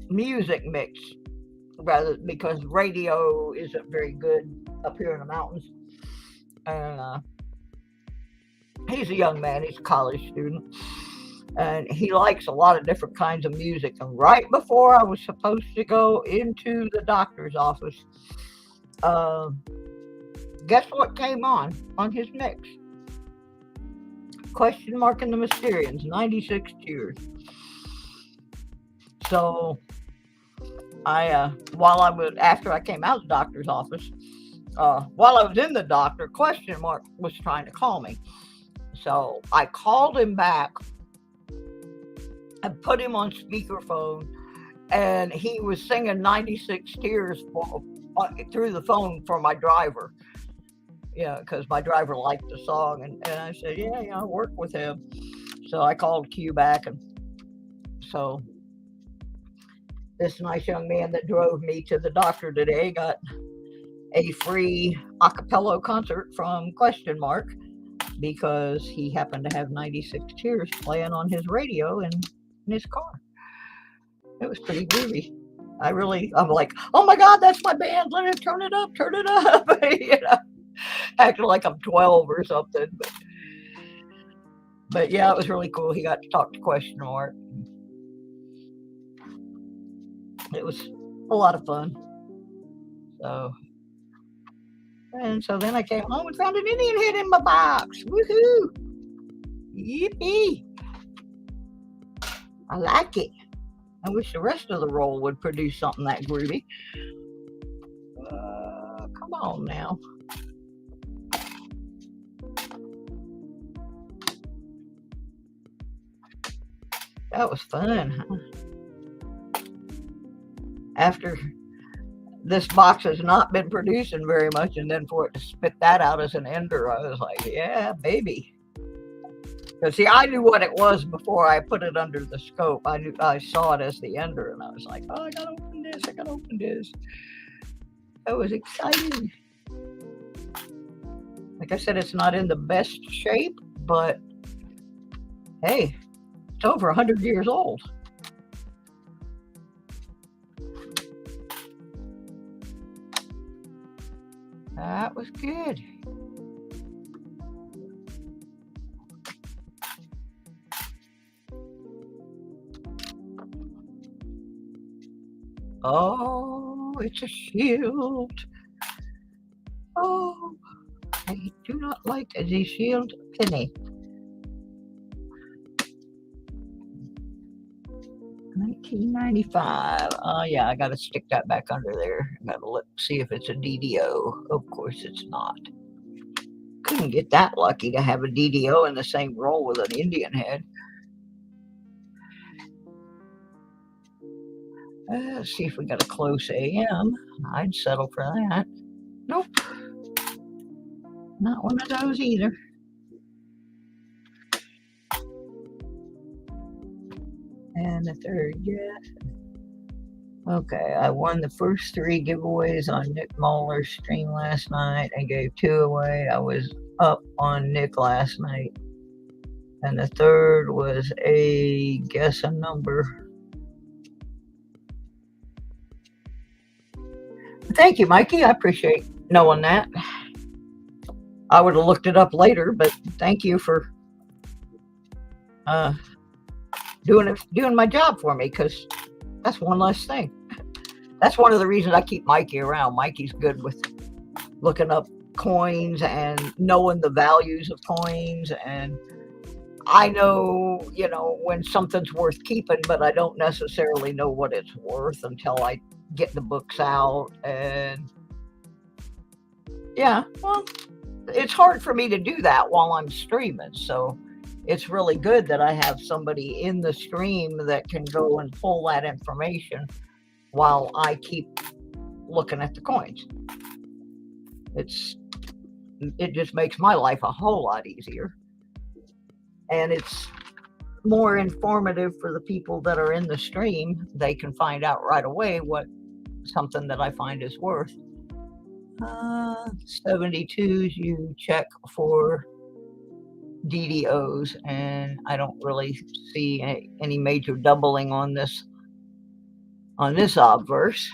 music mix, rather, because radio isn't very good up here in the mountains. And he's a young man, he's a college student, and he likes a lot of different kinds of music. And right before I was supposed to go into the doctor's office, guess what came on his mix? Question Mark and the Mysterians, 96 Tears. So after I came out of the doctor's office, while I was in the doctor, Question Mark was trying to call me. So I called him back and put him on speakerphone, and he was singing 96 Tears through the phone for my driver. Yeah, because my driver liked the song, and I said, yeah, I work with him. So I called Q back, and so this nice young man that drove me to the doctor today got a free a cappella concert from Question Mark because he happened to have 96 Tears playing on his radio in his car. It was pretty groovy. I'm like, oh my God, that's my band. Let it turn it up, turn it up. Acting like I'm 12 or something. But yeah, it was really cool. He got to talk to Question Mark. It was a lot of fun. So then I came home and found an Indian head in my box. Woohoo! Yippee! I like it. I wish the rest of the roll would produce something that groovy. Come on now. That was fun, huh? After this box has not been producing very much, and then for it to spit that out as an ender, I was like, yeah, baby. Because see, I knew what it was before I put it under the scope. I saw it as the ender, and I was like, oh, I gotta open this, I gotta open this. That was exciting. Like I said, it's not in the best shape, but hey, it's over 100 years old. That was good. Oh, it's a shield. Oh, I do not like the shield penny. 1995. Oh, yeah, I got to stick that back under there. I got to see if it's a DDO. Of course, it's not. Couldn't get that lucky to have a DDO in the same roll with an Indian head. Let's see if we got a close AM. I'd settle for that. Nope. Not one of those either. And the third, yes. Okay, I won the first 3 giveaways on Nick Muller's stream last night. I gave 2 away. I was up on Nick last night. And the third was a guess a number. Thank you, Mikey. I appreciate knowing that. I would have looked it up later, but thank you for doing my job for me, because that's one less thing. That's one of the reasons I keep Mikey around. Mikey's good with looking up coins and knowing the values of coins, and I know, when something's worth keeping, but I don't necessarily know what it's worth until I get the books out. And yeah, well, it's hard for me to do that while I'm streaming, so it's really good that I have somebody in the stream that can go and pull that information while I keep looking at the coins. It just makes my life a whole lot easier, and it's more informative for the people that are in the stream. They can find out right away what something that I find is worth. 72s, you check for DDOs, and I don't really see any major doubling on this obverse.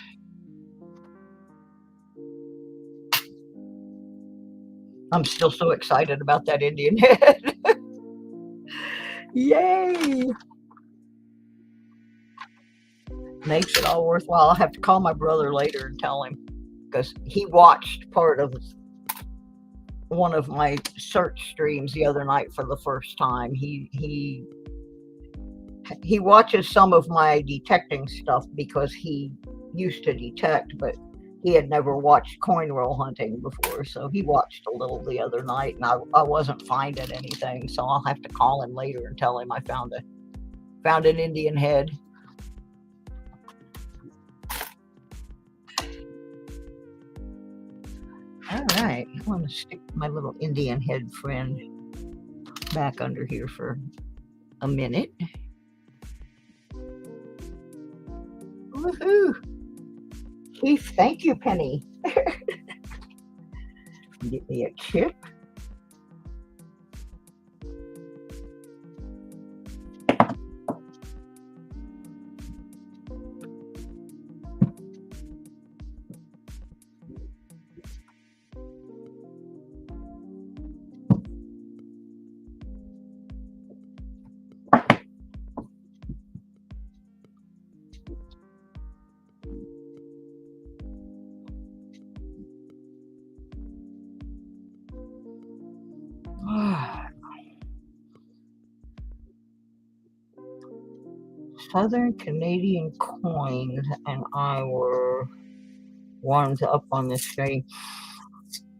I'm still so excited about that Indian head. Yay! Makes it all worthwhile. I'll have to call my brother later and tell him, because he watched part of one of my search streams the other night for the first time. He watches some of my detecting stuff because he used to detect, but he had never watched coin roll hunting before, so he watched a little the other night, and I wasn't finding anything, so I'll have to call him later and tell him I found an Indian head. All right, I want to stick my little Indian head friend back under here for a minute. Woohoo! Chief, thank you, Penny. Get me a chip. Southern Canadian coins and I were ones up on the screen.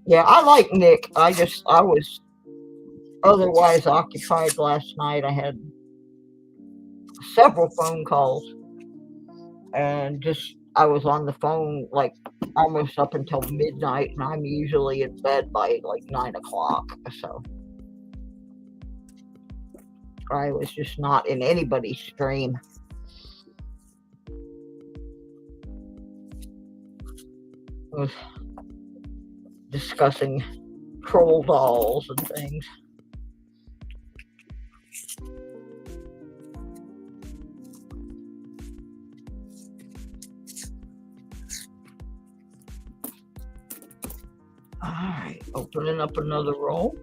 Yeah, I like Nick. I was otherwise occupied last night. I had several phone calls and I was on the phone like almost up until midnight, and I'm usually in bed by like 9 o'clock. So I was just not in anybody's stream. I was discussing troll dolls and things. All right, opening up another roll.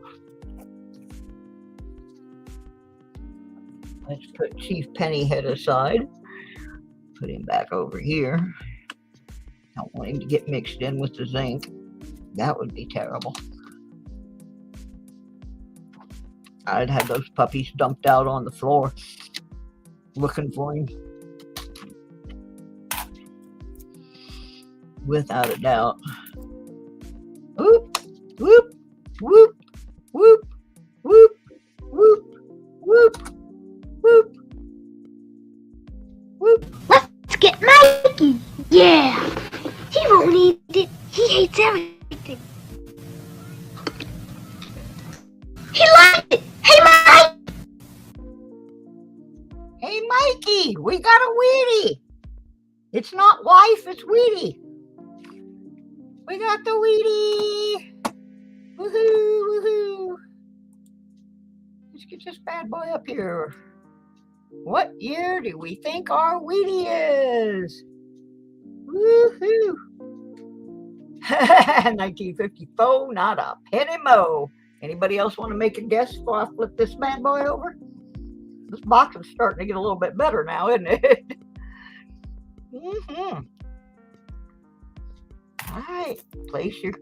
Let's put Chief Pennyhead aside. Put him back over here. Don't want him to get mixed in with the zinc. That would be terrible. I'd have those puppies dumped out on the floor looking for him. Without a doubt. Whoop, whoop, whoop, whoop, whoop, whoop, whoop, whoop, whoop. Let's get Mikey. Yeah. He won't eat it. He hates everything. He liked it. Hey, Mike. Hey, Mikey, we got a Wheatie. It's not wife, it's Wheatie. We got the Wheatie. Woohoo, woohoo. Let's get this bad boy up here. What year do we think our Wheatie is? Woohoo. 1954, not a penny mo. Anybody else want to make a guess before I flip this bad boy over? This box is starting to get a little bit better now, isn't it? Mm-hmm. All right, place your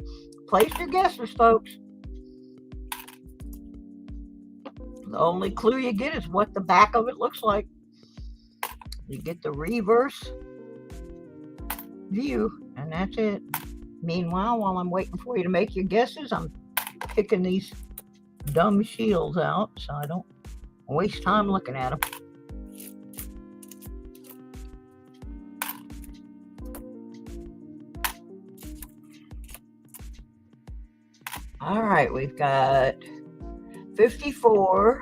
guesses, folks. The only clue you get is what the back of it looks like. You get the reverse view, and that's it. Meanwhile, while I'm waiting for you to make your guesses, I'm picking these dumb shields out so I don't waste time looking at them. All right, we've got 54,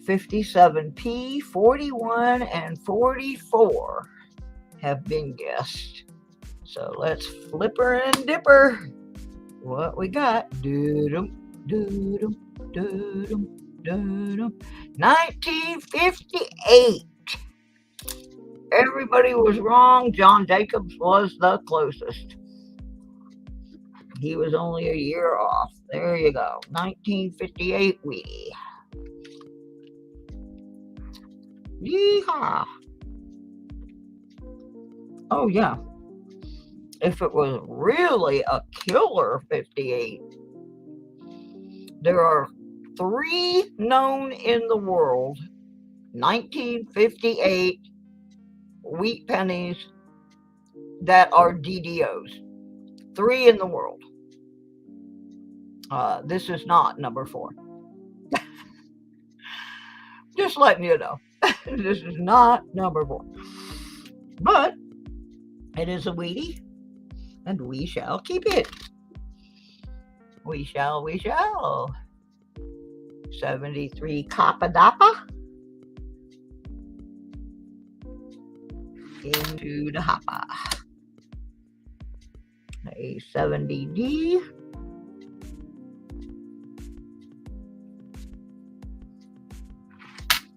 57P, 41, and 44 have been guessed. So let's flipper and dipper. What we got? Doodum, doodum, doodum, doodum. 1958. Everybody was wrong. John Jacobs was the closest. He was only a year off. There you go. 1958 Wheatie. Yeehaw. Oh, yeah. If it was really a killer 58, there are 3 known in the world 1958 wheat pennies that are DDOs. 3 in the world. This is not number 4. Just letting you know. This is not number 4. But it is a Wheatie, and we shall keep it. We shall. 73 Kappa Dappa. into the hopper. A 70D.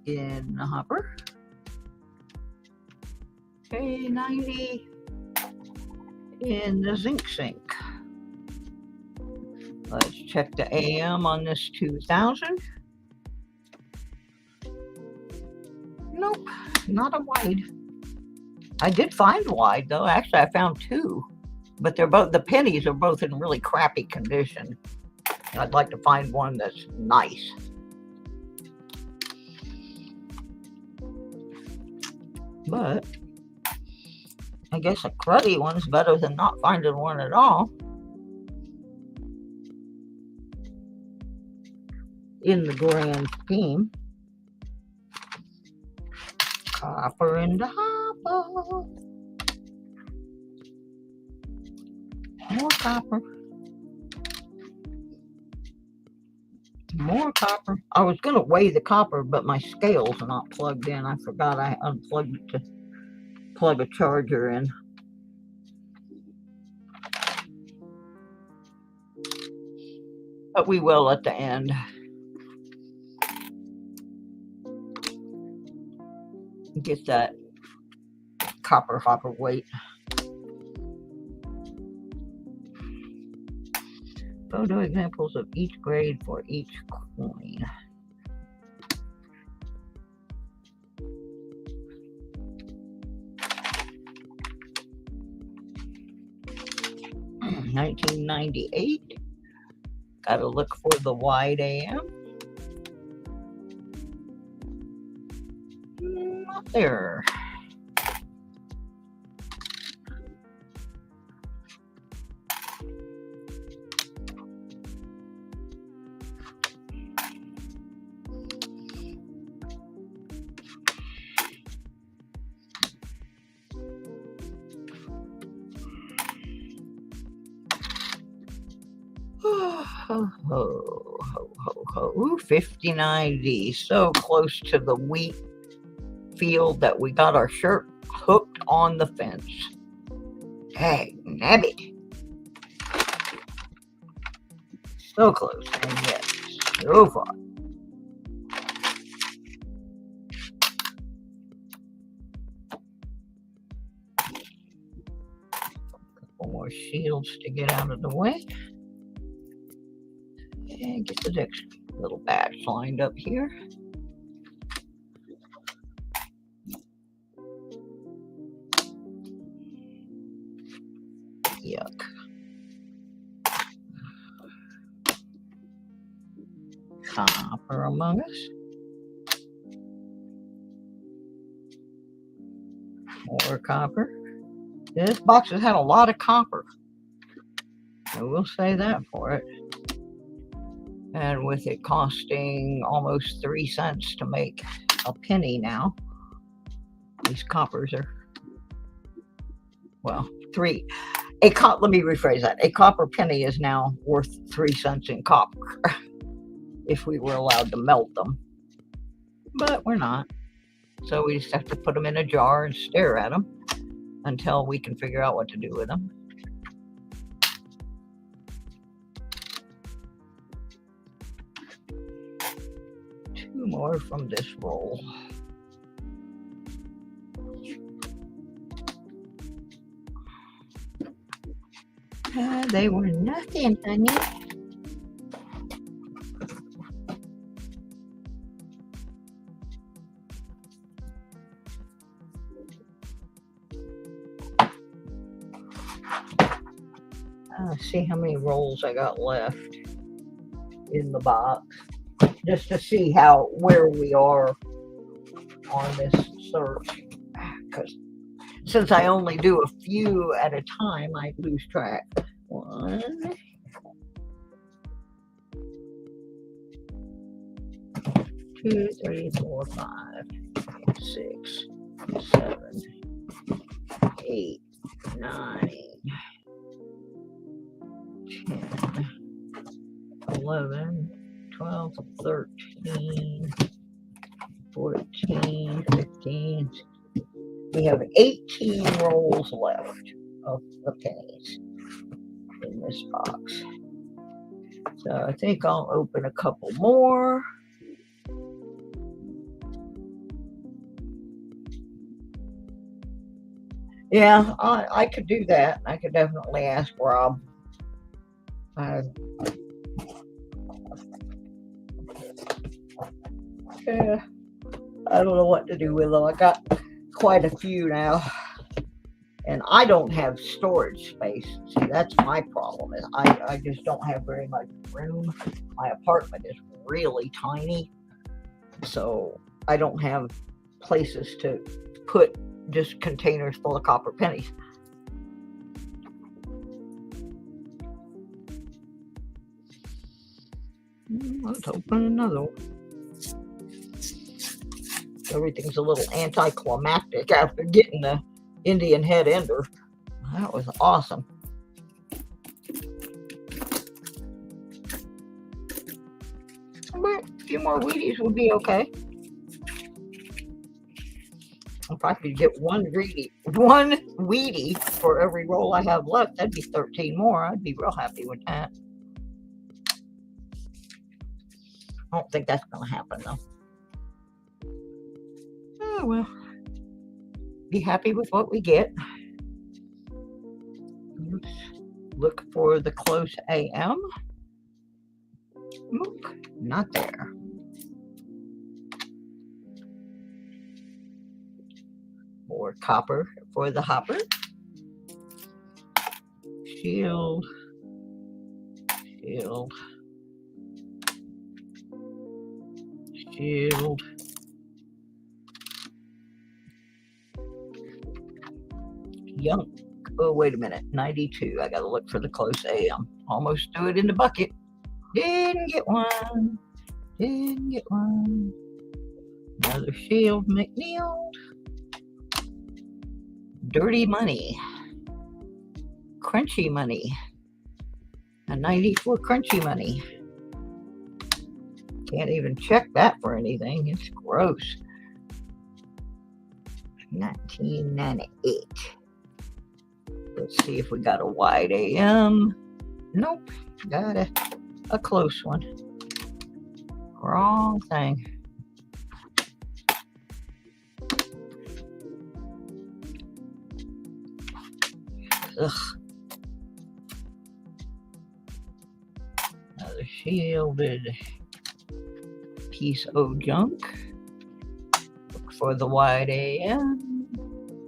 In the hopper. A 90 in the zinc sink. Let's check the AM on this 2000. Nope, not a wide. I did find wide though. Actually, I found two, but they're both, the pennies are both in really crappy condition. I'd like to find one that's nice. But I guess a cruddy one's better than not finding one at all. In the grand scheme. Copper in the hopper. More copper. More copper. I was going to weigh the copper, but my scales are not plugged in. I forgot I unplugged it to plug a charger in. But we will at the end. Get that copper hopper weight. Photo examples of each grade for each coin. $1998. Gotta look for the wide AM. Not there. Ho, ho, ho, ho, ho. Ooh, 59D. So close to the wheat field that we got our shirt hooked on the fence. Dang nabbit. So close, and yet so far. Couple more shields to get out of the way. And get the next little batch lined up here. Yuck. Copper Among Us. More copper. This box has had a lot of copper. I will say that for it. And with it costing almost 3 cents to make a penny now, these coppers are, well, let me rephrase that. A copper penny is now worth 3 cents in copper if we were allowed to melt them. But we're not. So we just have to put them in a jar and stare at them until we can figure out what to do with them. Two more from this roll. They were nothing, honey. Let's see how many rolls I got left in the box, just to see where we are on this search. Because since I only do a few at a time, I lose track. 1, 2, 3, 4, 5, 6, 7, 8, 9, 10, 11, 12, 13, 14, 15, We have 18 rolls left of the pennies in this box. So I think I'll open a couple more. Yeah, I could do that. I could definitely ask Rob. I don't know what to do with them. I got quite a few now. And I don't have storage space. See, that's my problem. Is I just don't have very much room. My apartment is really tiny. So I don't have places to put just containers full of copper pennies. Let's open another one. Everything's a little anticlimactic after getting the Indian head ender. That was awesome. But a few more Wheaties would be okay. If I could get one Wheatie for every roll I have left, that'd be 13 more. I'd be real happy with that. I don't think that's going to happen, though. Oh, well. Be happy with what we get. Let's look for the close AM. Nope, not there. More copper for the hopper. Shield. Shield. Shield. Yunk. Oh, wait a minute. 92. I gotta look for the close AM. Almost threw it in the bucket. Didn't get one. Didn't get one. Another Shield McNeil. Dirty money. Crunchy money. A 94 crunchy money. Can't even check that for anything. It's gross. 1998. Let's see if we got a wide AM. Nope. Got a close one. Wrong thing. Ugh. Another shielded piece of junk. Look for the wide AM.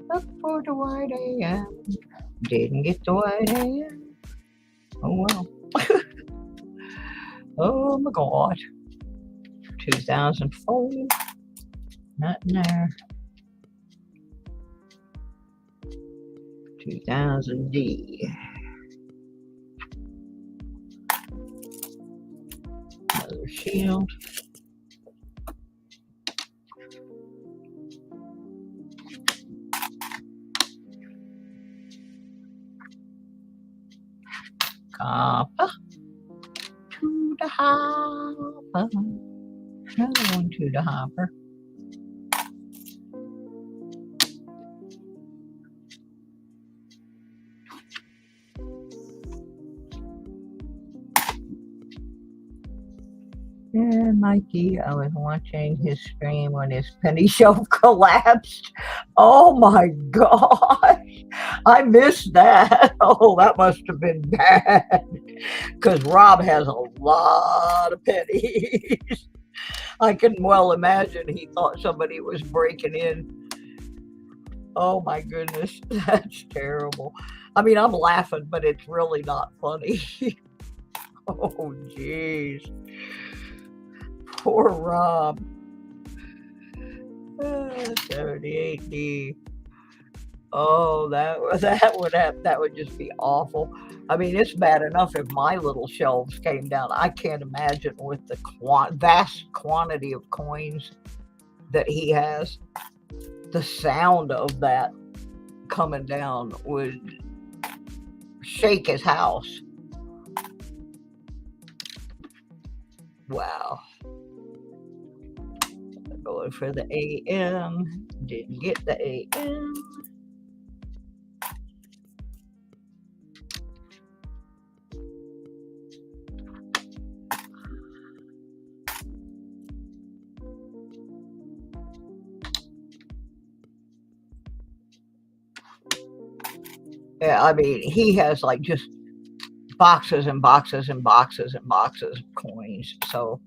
Look for the wide AM. Didn't get the wide AM. Oh well. Oh my God. 2004. Nothing there. 2000D. Another shield. Copper to the hopper. Another one to the hopper. And Mikey, I was watching his stream when his penny shelf collapsed. Oh my gosh. I missed that. Oh, that must have been bad. Because Rob has a lot of pennies. I can well imagine he thought somebody was breaking in. Oh my goodness. That's terrible. I mean, I'm laughing, but it's really not funny. Oh, jeez. Poor Rob. 78D. Oh, that would just be awful. I mean, it's bad enough if my little shelves came down. I can't imagine with the vast quantity of coins that he has. The sound of that coming down would shake his house. Wow. going for the AM. Didn't get the AM. Yeah, I mean, he has like just boxes and boxes and boxes and boxes of coins. So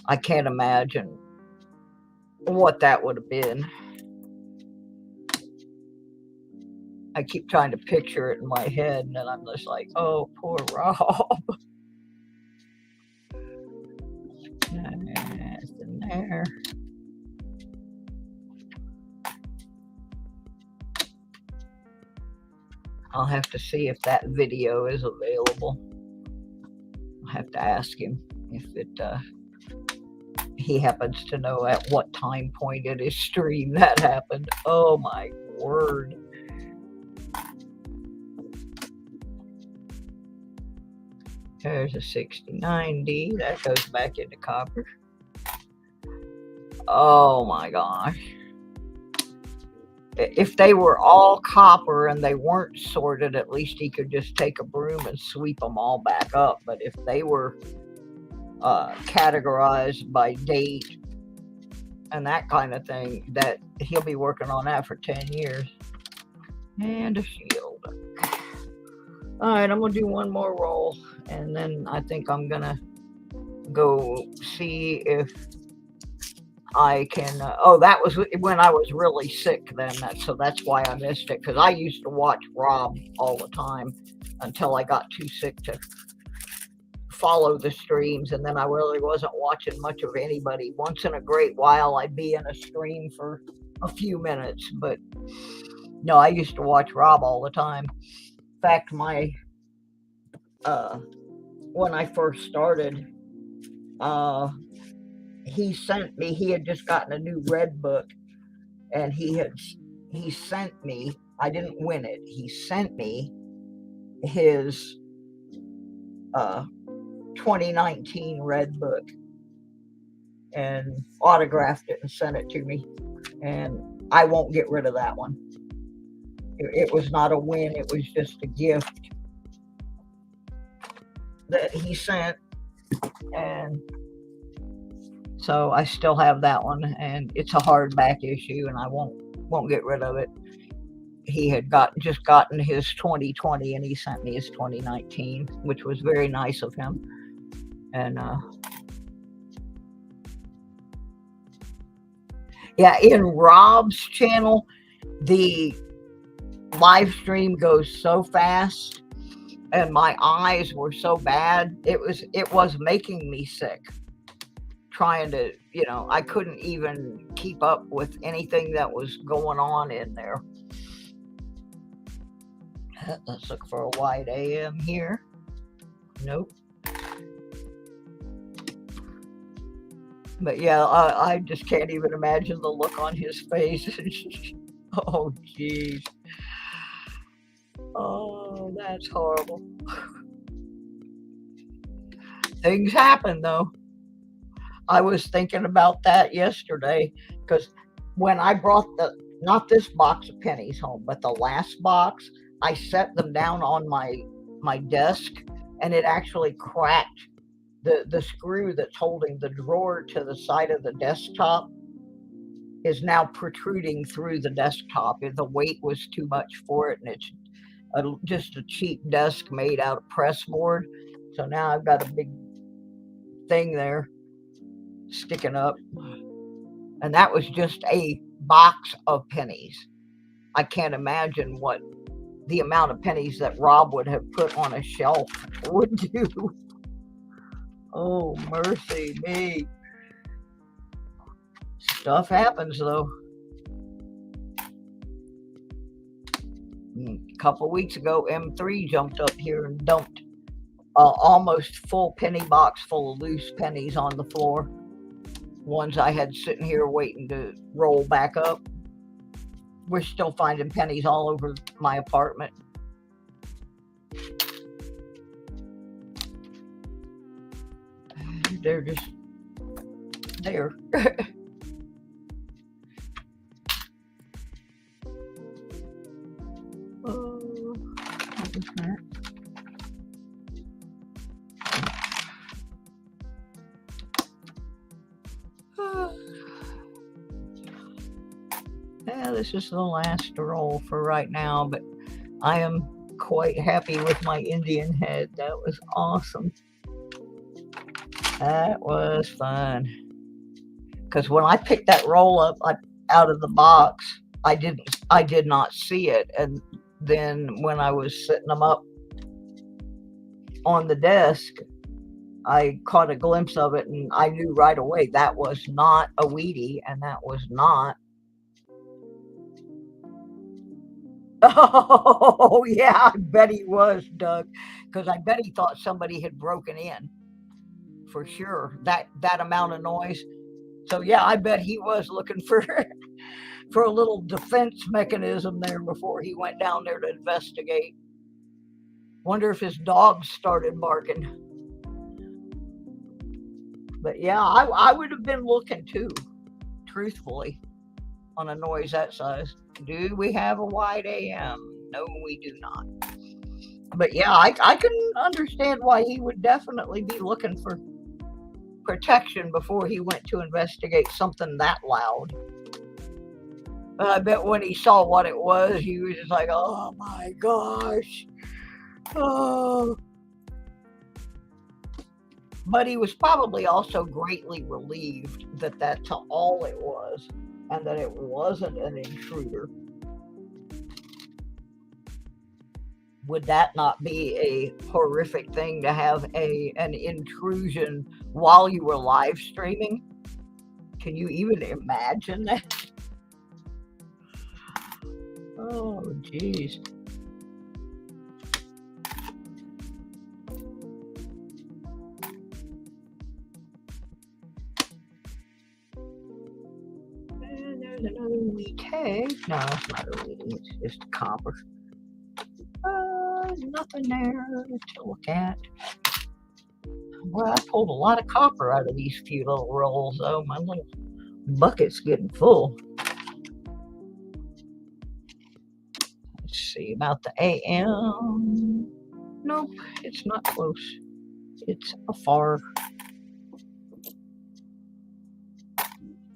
I can't imagine what that would have been. I keep trying to picture it in my head, and then I'm just like, oh, poor Rob. That's in there. I'll have to see if that video is available. I'll have to ask him if he happens to know at what time point in his stream that happened. Oh my word. There's a 6090. That goes back into copper. Oh my gosh. If they were all copper and they weren't sorted, at least he could just take a broom and sweep them all back up. But if they were categorized by date and that kind of thing, that he'll be working on that for 10 years. And a shield. All right, I'm gonna do one more roll, and then I think I'm gonna go see if I can. Oh, that was when I was really sick then. So that's why I missed it, because I used to watch Rob all the time until I got too sick to follow the streams, and then I really wasn't watching much of anybody. Once in a great while I'd be in a stream for a few minutes, but no, I used to watch Rob all the time. In fact, my when I first started, he had just gotten a new red book, and he sent me, I didn't win it, he sent me his 2019 red book and autographed it and sent it to me, and I won't get rid of that one. It was not a win, it was just a gift that he sent, and so I still have that one, and it's a hardback issue, and I won't get rid of it. He had just gotten his 2020, and he sent me his 2019, which was very nice of him. And yeah, in Rob's channel, the live stream goes so fast, and my eyes were so bad, it was making me sick. Trying to, I couldn't even keep up with anything that was going on in there. Let's look for a wide AM here. Nope. But yeah, I just can't even imagine the look on his face. Oh, geez. Oh, that's horrible. Things happen, though. I was thinking about that yesterday, because when I brought not this box of pennies home, but the last box, I set them down on my desk, and it actually cracked. The screw that's holding the drawer to the side of the desktop is now protruding through the desktop. The weight was too much for it, and it's just a cheap desk made out of press board. So now I've got a big thing there sticking up, and that was just a box of pennies. I can't imagine what the amount of pennies that Rob would have put on a shelf would do. Oh, mercy me. Stuff happens, though. A couple weeks ago, M3 jumped up here and dumped almost full penny box full of loose pennies on the floor. Ones I had sitting here waiting to roll back up. We're still finding pennies all over my apartment. They're just there. Yeah, this is the last roll for right now, but I am quite happy with my Indian head. That was awesome. That was fun. Because when I picked that roll up out of the box, I did not see it, and then when I was setting them up on the desk, I caught a glimpse of it, and I knew right away that was not a Wheatie, and that was not. Oh yeah, I bet he was, Doug, because I bet he thought somebody had broken in for sure. That amount of noise. So yeah, I bet he was looking for for a little defense mechanism there before he went down there to investigate. Wonder if his dogs started barking. But yeah, I would have been looking too, truthfully, on a noise that size. Do we have a wide AM? No, we do not. But yeah, I can understand why he would definitely be looking for protection before he went to investigate something that loud. But I bet when he saw what it was, he was just like, oh my gosh. Oh. But he was probably also greatly relieved that that's all it was and that it wasn't an intruder. Would that not be a horrific thing to have an intrusion while you were live streaming? Can you even imagine that? Oh, geez. And there's another wheat tag. No, it's not a wheat. It's just copper. Nothing there to look at. Well, I pulled a lot of copper out of these few little rolls, though. My little bucket's getting full. Let's see about the AM. Nope, it's not close. It's afar.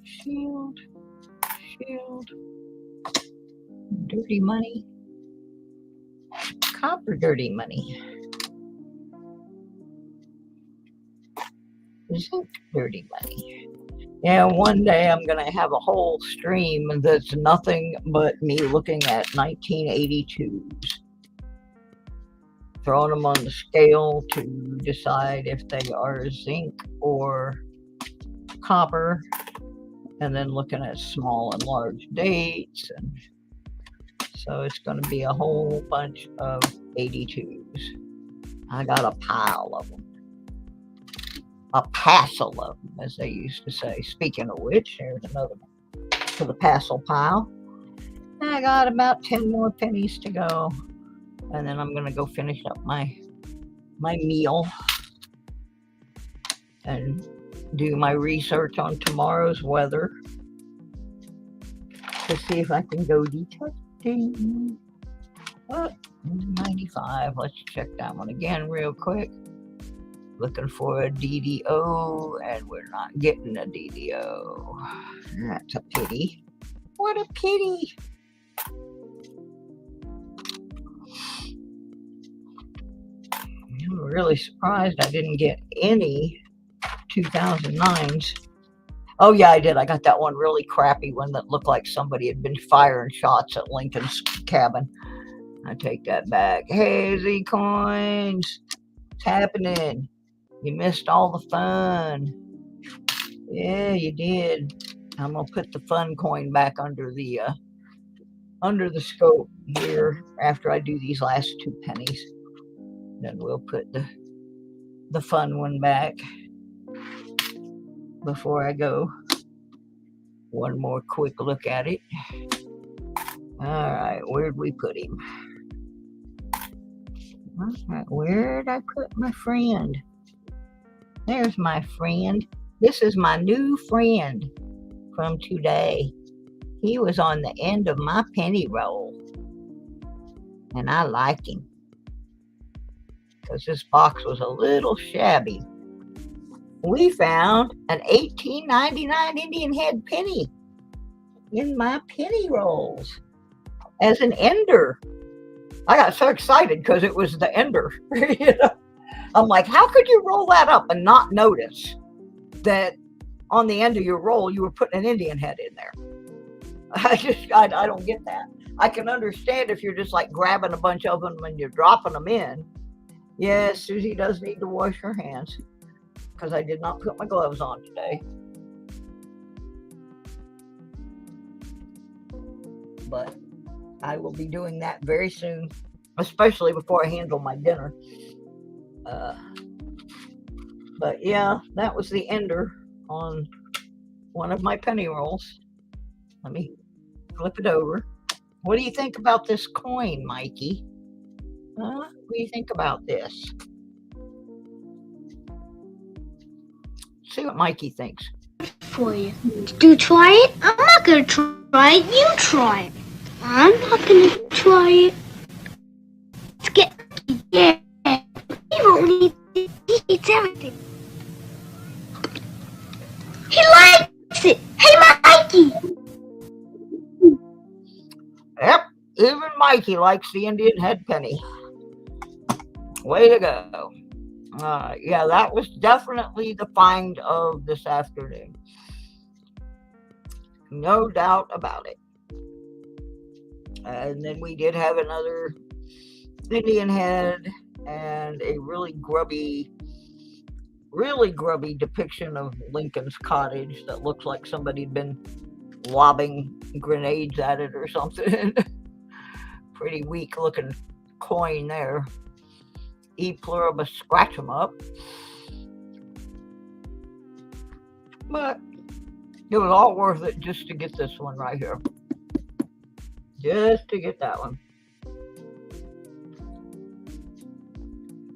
Shield. Dirty money. Copper dirty money. Zinc dirty money. Yeah, one day I'm going to have a whole stream that's nothing but me looking at 1982s. Throwing them on the scale to decide if they are zinc or copper. And then looking at small and large dates. And so it's going to be a whole bunch of 82s. I got a pile of them. A passel of them, as they used to say. Speaking of which, there's another one for the passel pile. I got about 10 more pennies to go. And then I'm going to go finish up my meal. And do my research on tomorrow's weather. To see if I can go detecting. Oh, 95. Let's check that one again real quick. Looking for a DDO, and we're not getting a DDO. That's a pity. What a pity. I'm really surprised I didn't get any 2009s. Oh yeah, I did. I got that one really crappy one that looked like somebody had been firing shots at Lincoln's cabin. I take that back. Hey, Z-Coins. What's happening? You missed all the fun. Yeah, you did. I'm gonna put the fun coin back under the scope here after I do these last 2 pennies. Then we'll put the fun one back before I go. One more quick look at it. All right, where'd we put him? All right, where'd I put my friend? There's my friend. This is my new friend from today. He was on the end of my penny roll. And I like him. Because this box was a little shabby. we found an 18.99 Indian head penny in my penny rolls as an ender. I got so excited because it was the ender. I'm like, how could you roll that up and not notice that on the end of your roll you were putting an Indian head in there? I don't get that. I can understand if you're just like grabbing a bunch of them and you're dropping them in. Yes, Susie does need to wash her hands because I did not put my gloves on today. But I will be doing that very soon, especially before I handle my dinner. But yeah, that was the ender on one of my penny rolls. Let me flip it over. What do you think about this coin, Mikey? What do you think about this? See what Mikey thinks. For you. Do you try it? I'm not gonna try it. You try it. I'm not gonna try it. Let's get yeah. He won't eat it. He eats everything. He likes it. Hey, Mikey. Yep, even Mikey likes the Indian head penny. Way to go. Yeah, that was definitely the find of this afternoon. No doubt about it. And then we did have another Indian head and a really grubby depiction of Lincoln's cottage that looks like somebody'd been lobbing grenades at it or something. Pretty weak looking coin there. E pluribus scratch 'em up. But it was all worth it just to get this one right here. Just to get that one.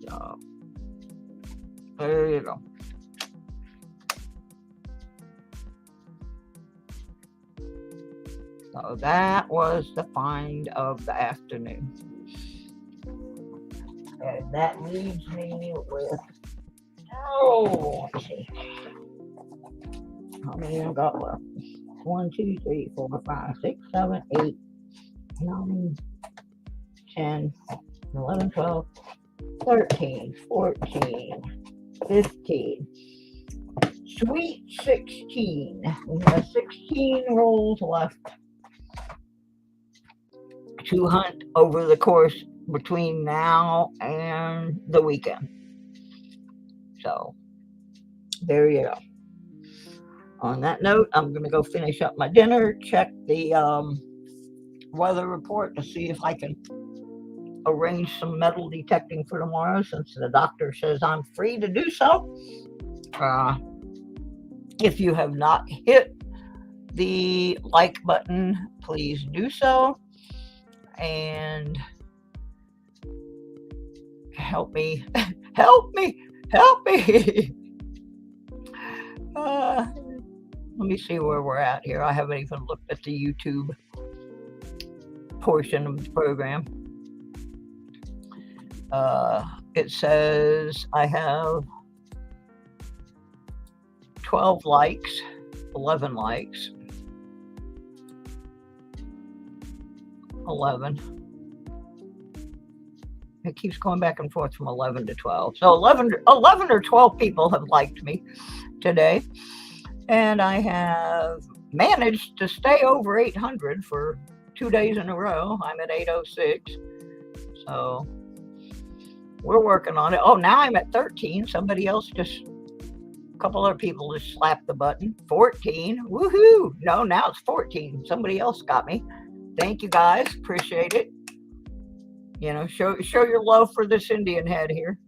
So, there you go. So that was the find of the afternoon. And that leaves me with, let's see. How many I've got left? 1, 2, 3, 4, 5, 6, 7, 8, 9, 10, 11, 12, 13, 14, 15. Sweet 16. We have 16 rolls left to hunt over the course between now and the weekend. So there you go. On that note, I'm going to go finish up my dinner, check the weather report to see if I can arrange some metal detecting for tomorrow, since the doctor says I'm free to do so. If you have not hit the like button, please do so. And help me. Let me see where we're at here. I haven't even looked at the YouTube portion of the program. It says I have 12 likes, 11 likes, 11. It keeps going back and forth from 11 to 12. So 11 or 12 people have liked me today. And I have managed to stay over 800 for 2 days in a row. I'm at 806. So we're working on it. Oh, now I'm at 13. Somebody else a couple other people just slapped the button. 14. Woohoo. No, now it's 14. Somebody else got me. Thank you guys. Appreciate it. You know, show your love for this Indian head here.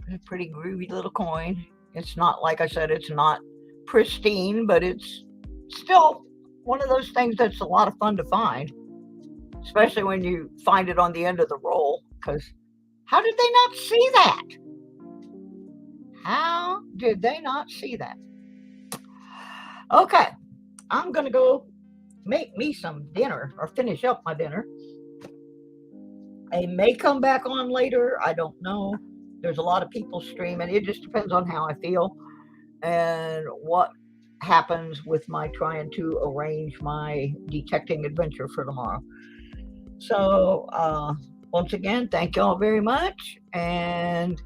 It's a pretty groovy little coin. It's not, like I said, it's not pristine, but it's still one of those things that's a lot of fun to find, especially when you find it on the end of the roll. Because how did they not see that? How did they not see that? Okay, I'm gonna go make me some dinner or finish up my dinner. I may come back on later. I don't know. There's a lot of people streaming. It just depends on how I feel. and what happens with my trying to arrange my detecting adventure for tomorrow. So, once again, thank you all very much, and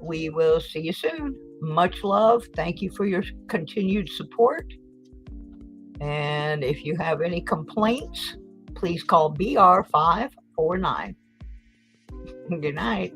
we will see you soon. Much love. Thank you for your continued support. And if you have any complaints, please call BR549. Good night.